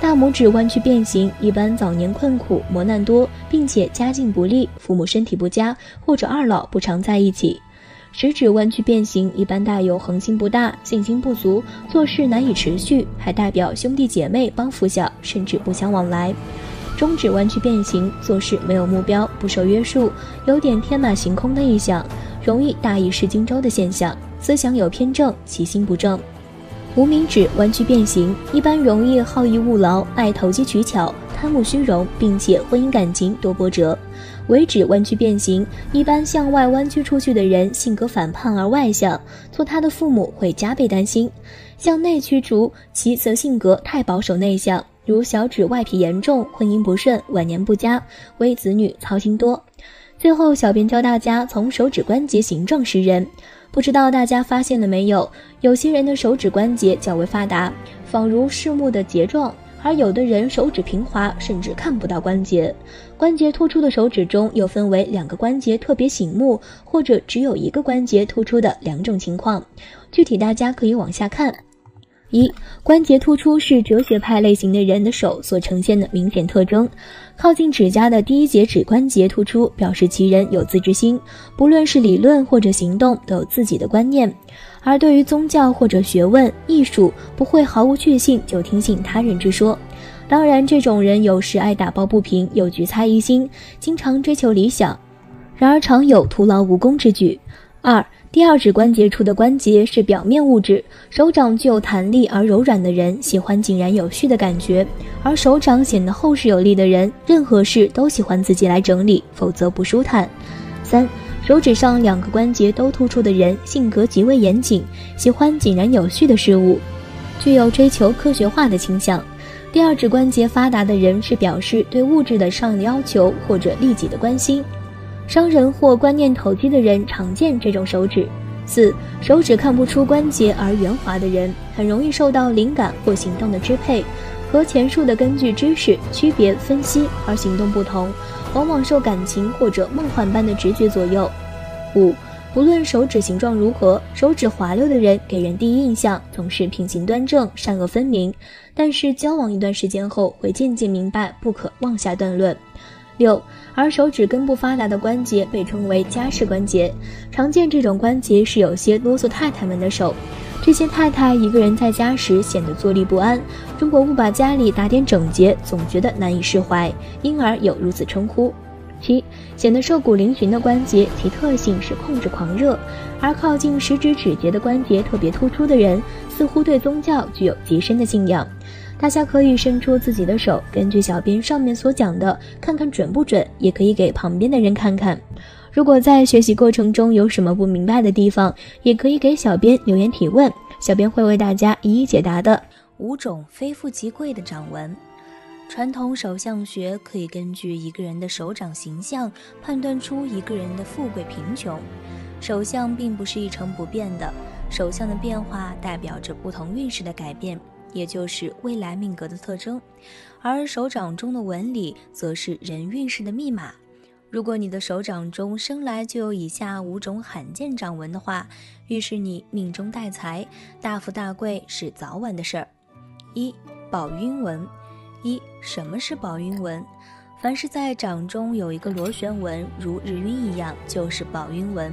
大拇指弯曲变形，一般早年困苦磨难多，并且家境不利，父母身体不佳，或者二老不常在一起。食指弯曲变形，一般大有恒心不大，信心不足，做事难以持续，还代表兄弟姐妹帮扶小，甚至不相往来。中指弯曲变形，做事没有目标，不受约束，有点天马行空的意象，容易大意失荆州的现象，思想有偏正，其心不正。无名指弯曲变形，一般容易好逸恶劳，爱投机取巧，贪慕虚荣，并且婚姻感情多波折。尾指弯曲变形，一般向外弯曲出去的人性格反叛而外向，做他的父母会加倍担心。向内驱逐，其则性格太保守内向，如小指外皮严重，婚姻不顺，晚年不佳，为子女操心多。最后小编教大家从手指关节形状识人，不知道大家发现了没有，有些人的手指关节较为发达，仿如柿木的节状，而有的人手指平滑，甚至看不到关节。关节突出的手指中又分为2个关节特别醒目，或者只有1个关节突出的2种情况。具体大家可以往下看。1. 关节突出是哲学派类型的人的手所呈现的明显特征。靠近指甲的第一节指关节突出，表示其人有自知心，不论是理论或者行动都有自己的观念，而对于宗教或者学问、艺术，不会毫无确信就听信他人之说。当然，这种人有时爱打抱不平，有局猜疑心，经常追求理想，然而常有徒劳无功之举。2. 第二指关节处的关节是表面物质，手掌具有弹力而柔软的人喜欢井然有序的感觉，而手掌显得厚实有力的人，任何事都喜欢自己来整理，否则不舒坦。3. 手指上2个关节都突出的人，性格极为严谨，喜欢井然有序的事物，具有追求科学化的倾向。第二指关节发达的人是表示对物质的上要求或者利己的关心。商人或观念投机的人常见这种手指。4. 手指看不出关节而圆滑的人，很容易受到灵感或行动的支配，和前述的根据知识区别分析而行动不同，往往受感情或者梦幻般的直觉左右。5. 不论手指形状如何，手指滑溜的人给人第一印象总是品行端正，善恶分明，但是交往一段时间后会渐渐明白，不可妄下断论。6. 而手指根部发达的关节被称为家事关节，常见这种关节是有些啰嗦太太们的手，这些太太一个人在家时显得坐立不安，如果不把家里打点整洁，总觉得难以释怀，因而有如此称呼。7. 显得瘦骨嶙峋的关节，其特性是控制狂热，而靠近食指指节的关节特别突出的人，似乎对宗教具有极深的信仰。大家可以伸出自己的手，根据小编上面所讲的，看看准不准，也可以给旁边的人看看。如果在学习过程中有什么不明白的地方，也可以给小编留言提问，小编会为大家一一解答的。5种非富即贵的掌纹。传统手相学可以根据一个人的手掌形象判断出一个人的富贵贫穷。手相并不是一成不变的，手相的变化代表着不同运势的改变，也就是未来命格的特征，而手掌中的纹理则是人运势的密码。如果你的手掌中生来就有以下5种罕见掌纹的话，预示你命中带财，大富大贵是早晚的事儿。1. 宝晕纹。什么是宝晕纹？凡是在掌中有一个螺旋纹，如日晕一样，就是宝晕纹。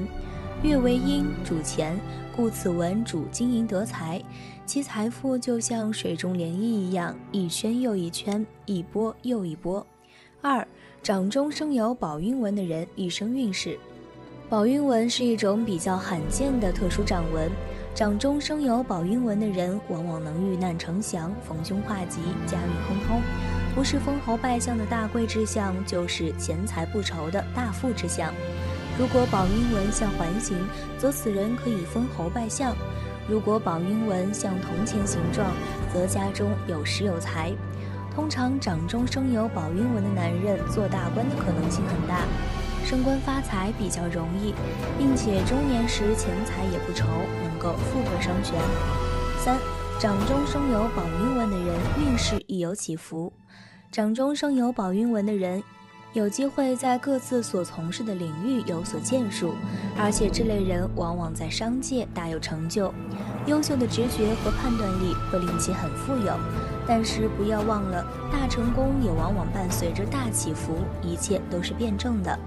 月为阴，主钱，故此纹主金银得财，其财富就像水中涟漪一样，一圈又一圈，一波又一波。2. 掌中生有宝晕纹的人一生运势。宝晕纹是一种比较罕见的特殊掌纹，掌中生有宝晕纹的人往往能遇难成祥，逢凶化吉，家运亨通，不是封侯拜相的大贵之相，就是钱财不愁的大富之相。如果宝晕纹像环形，则此人可以封侯拜相；如果宝晕纹像铜钱形状，则家中有时有财。通常掌中生有宝晕纹的男人做大官的可能性很大，升官发财比较容易，并且中年时钱财也不愁，能够富贵双全。3. 掌中生有宝运纹的人运势亦有起伏。掌中生有宝运纹的人有机会在各自所从事的领域有所建树，而且这类人往往在商界大有成就。优秀的直觉和判断力会令其很富有，但是不要忘了，大成功也往往伴随着大起伏，一切都是辩证的。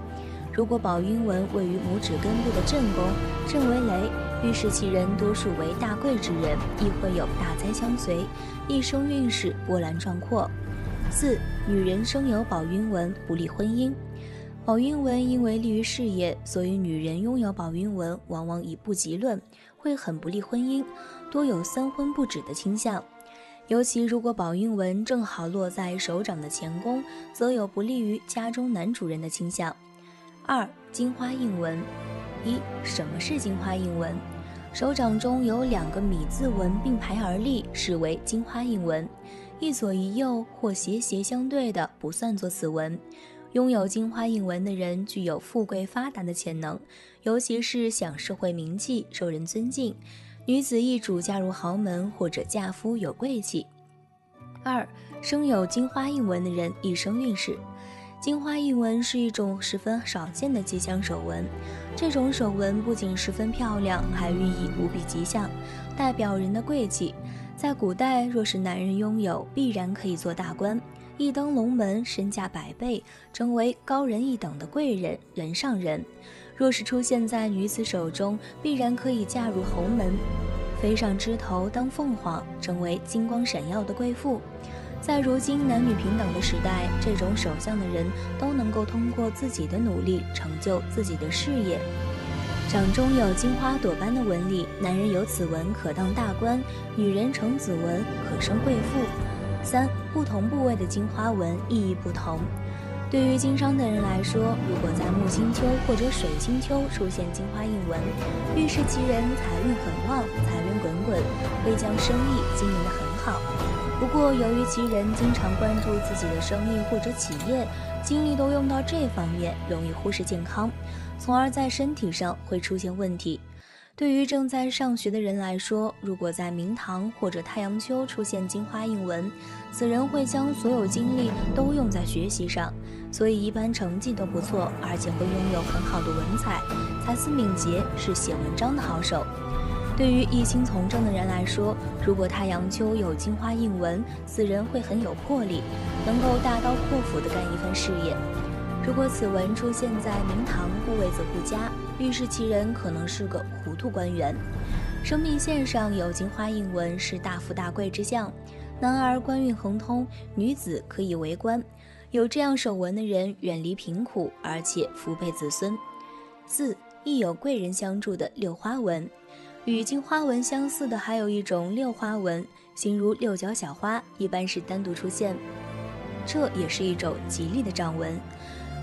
如果宝运纹位于拇指根部的正宫，正为雷，预示其人多数为大贵之人，亦会有大灾相随，一生运势波澜壮阔。4. 女人生有宝运纹不利婚姻。宝运纹因为利于事业，所以女人拥有宝运纹往往以不及论，会很不利婚姻，多有三婚不止的倾向。尤其如果宝运纹正好落在手掌的前宫，则有不利于家中男主人的倾向。2. 金花印纹。1. 什么是金花印纹？手掌中有2个米字纹并排而立，视为金花印纹，一左一右或斜斜相对的不算作此纹。拥有金花印纹的人具有富贵发达的潜能，尤其是享社会名气，受人尊敬。女子易主嫁入豪门或者嫁夫有贵气。2. 生有金花印纹的人一生运势。金花印纹是一种十分少见的吉祥手纹，这种手纹不仅十分漂亮，还寓意无比吉祥，代表人的贵气。在古代，若是男人拥有，必然可以做大官，一登龙门，身价100倍，成为高人一等的贵人，人上人。若是出现在女子手中，必然可以嫁入侯门，飞上枝头当凤凰，成为金光闪耀的贵妇。在如今男女平等的时代，这种手相的人都能够通过自己的努力成就自己的事业。掌中有金花朵般的纹理，男人有此纹可当大官，女人成此纹可生贵妇。3. 不同部位的金花纹意义不同。对于经商的人来说，如果在木星丘或者水晶丘出现金花印纹，预示其人财运很旺，财源滚滚，会将生意经营得很好。不过由于其人经常关注自己的生意或者企业，精力都用到这方面，容易忽视健康，从而在身体上会出现问题。对于正在上学的人来说，如果在明堂或者太阳丘出现金花印纹，此人会将所有精力都用在学习上，所以一般成绩都不错，而且会拥有很好的文采，才思敏捷，是写文章的好手。对于一心从政的人来说，如果太阳丘有金花印纹，此人会很有魄力，能够大刀阔斧地干一番事业。如果此纹出现在明堂，部位则不佳，预示其人可能是个糊涂官员。生命线上有金花印纹是大富大贵之象，男儿官运亨通，女子可以为官。有这样手纹的人远离贫苦，而且福配子孙。4. 亦有贵人相助的六花纹。与金花纹相似的还有一种六花纹，形如六角小花，一般是单独出现，这也是一种吉利的掌纹。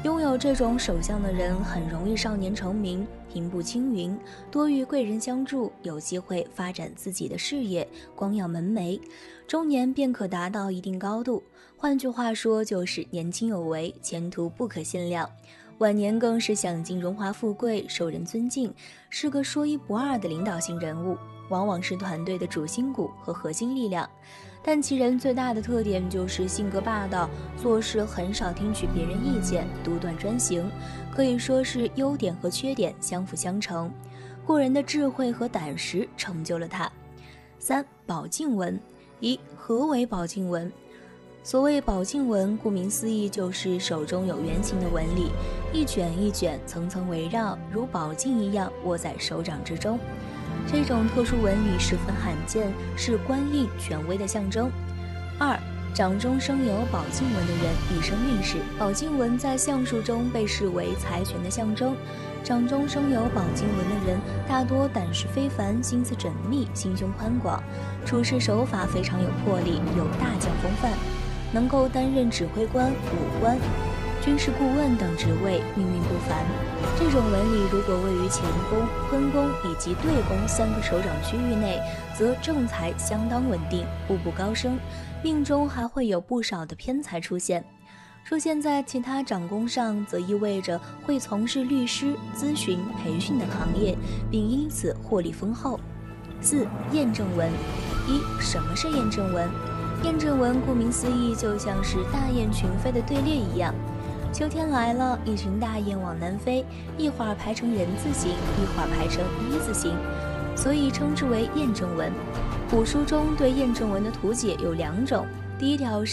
拥有这种手相的人很容易少年成名，平步青云，多遇贵人相助，有机会发展自己的事业，光耀门楣，中年便可达到一定高度。换句话说，就是年轻有为，前途不可限量。晚年更是享尽荣华富贵，受人尊敬，是个说一不二的领导性人物，往往是团队的主心骨和核心力量。但其人最大的特点就是性格霸道，做事很少听取别人意见，独断专行，可以说是优点和缺点相辅相成。过人的智慧和胆识成就了他。3. 宝镜纹。1. 何为宝镜纹？所谓宝镜纹，顾名思义就是手中有圆形的纹理，一卷一卷，层层围绕，如宝镜一样握在手掌之中。这种特殊纹理十分罕见，是官印权威的象征。2. 掌中生有宝镜纹的人一生运势。宝镜纹在相术中被视为财权的象征，掌中生有宝镜纹的人大多胆识非凡，心思缜密，心胸宽广，处事手法非常有魄力，有大将风范，能够担任指挥官、武官、军事顾问等职位，命运不凡。这种纹理如果位于前宫、坤宫以及对宫3个手掌区域内，则正财相当稳定，步步高升，命中还会有不少的偏财出现。出现在其他掌宫上，则意味着会从事律师、咨询、培训等行业，并因此获利丰厚。4. 验证纹。一、什么是验证文？验证文顾名思义，就像是大雁群飞的队列一样。秋天来了，一群大雁往南飞，一会儿排成人字形，一会儿排成一字形，所以称之为验证文。古书中对验证文的图解有2种，第一条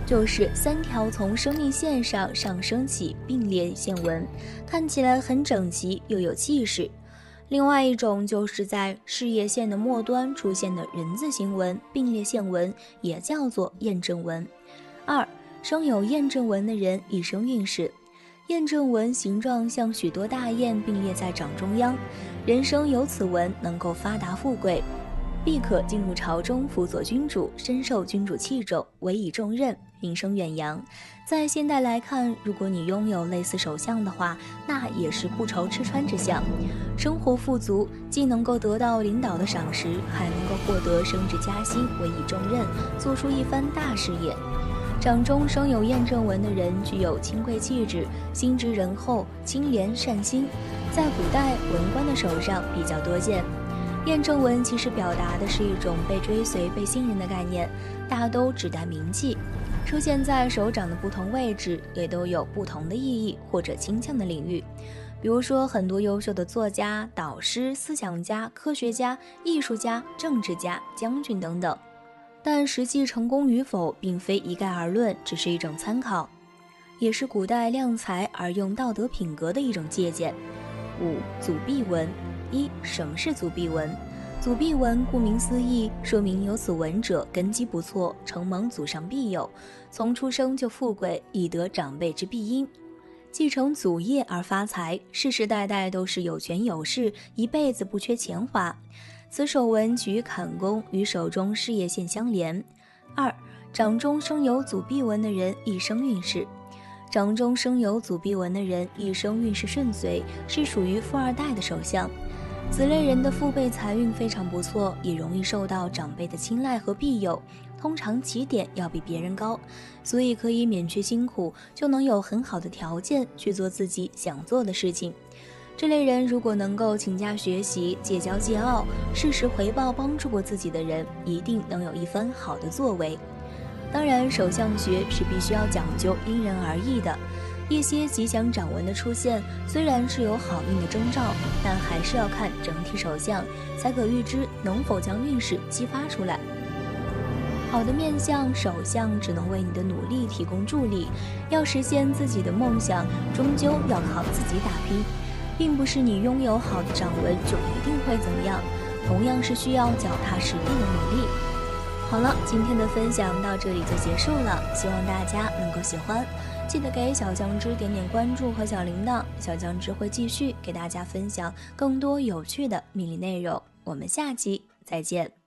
就是3条从生命线上升起并列线纹，看起来很整齐又有气势。另外一种就是在事业线的末端出现的人字形纹并列线纹，也叫做验证纹。2、生有验证纹的人一生运势。验证纹形状像许多大雁并列在掌中央，人生有此纹能够发达富贵，必可进入朝中辅佐君主，深受君主器重，委以重任，名声远扬。在现代来看，如果你拥有类似手相的话，那也是不愁吃穿之相，生活富足，既能够得到领导的赏识，还能够获得升职加薪，委以重任，做出一番大事业。掌中生有验证纹的人具有清贵气质，心直仁厚，清廉善心，在古代文官的手上比较多见。验证纹其实表达的是一种被追随、被信任的概念，大都指代名气，出现在手掌的不同位置，也都有不同的意义或者倾向的领域。比如说，很多优秀的作家、导师、思想家、科学家、艺术家、政治家、将军等等。但实际成功与否并非一概而论，只是一种参考，也是古代量才而用道德品格的一种借鉴。5、祖弼纹。1、什么是祖弼纹？祖弼纹顾名思义，说明有此纹者根基不错，承蒙祖上庇佑，从出生就富贵，以得长辈之庇荫，继承祖业而发财，世世代代都是有权有势，一辈子不缺钱花。此手纹起于坎宫，与手中事业线相连。2、掌中生有祖弼纹的人一生运势。掌中生有祖弼纹的人一生运势顺遂，是属于富二代的手相。此类人的父辈财运非常不错，也容易受到长辈的青睐和庇佑，通常起点要比别人高，所以可以免去辛苦，就能有很好的条件去做自己想做的事情。这类人如果能够勤加学习，戒骄戒傲，适时回报帮助过自己的人，一定能有一番好的作为。当然，手相学是必须要讲究因人而异的，一些吉祥掌纹的出现虽然是有好运的征兆，但还是要看整体手相，才可预知能否将运势激发出来。好的面相手相只能为你的努力提供助力，要实现自己的梦想，终究要靠自己打拼，并不是你拥有好的掌纹就一定会怎么样，同样是需要脚踏实地的努力。好了，今天的分享到这里就结束了，希望大家能够喜欢，记得给小酱汁点点关注和小铃铛，小酱汁会继续给大家分享更多有趣的命理内容，我们下期再见。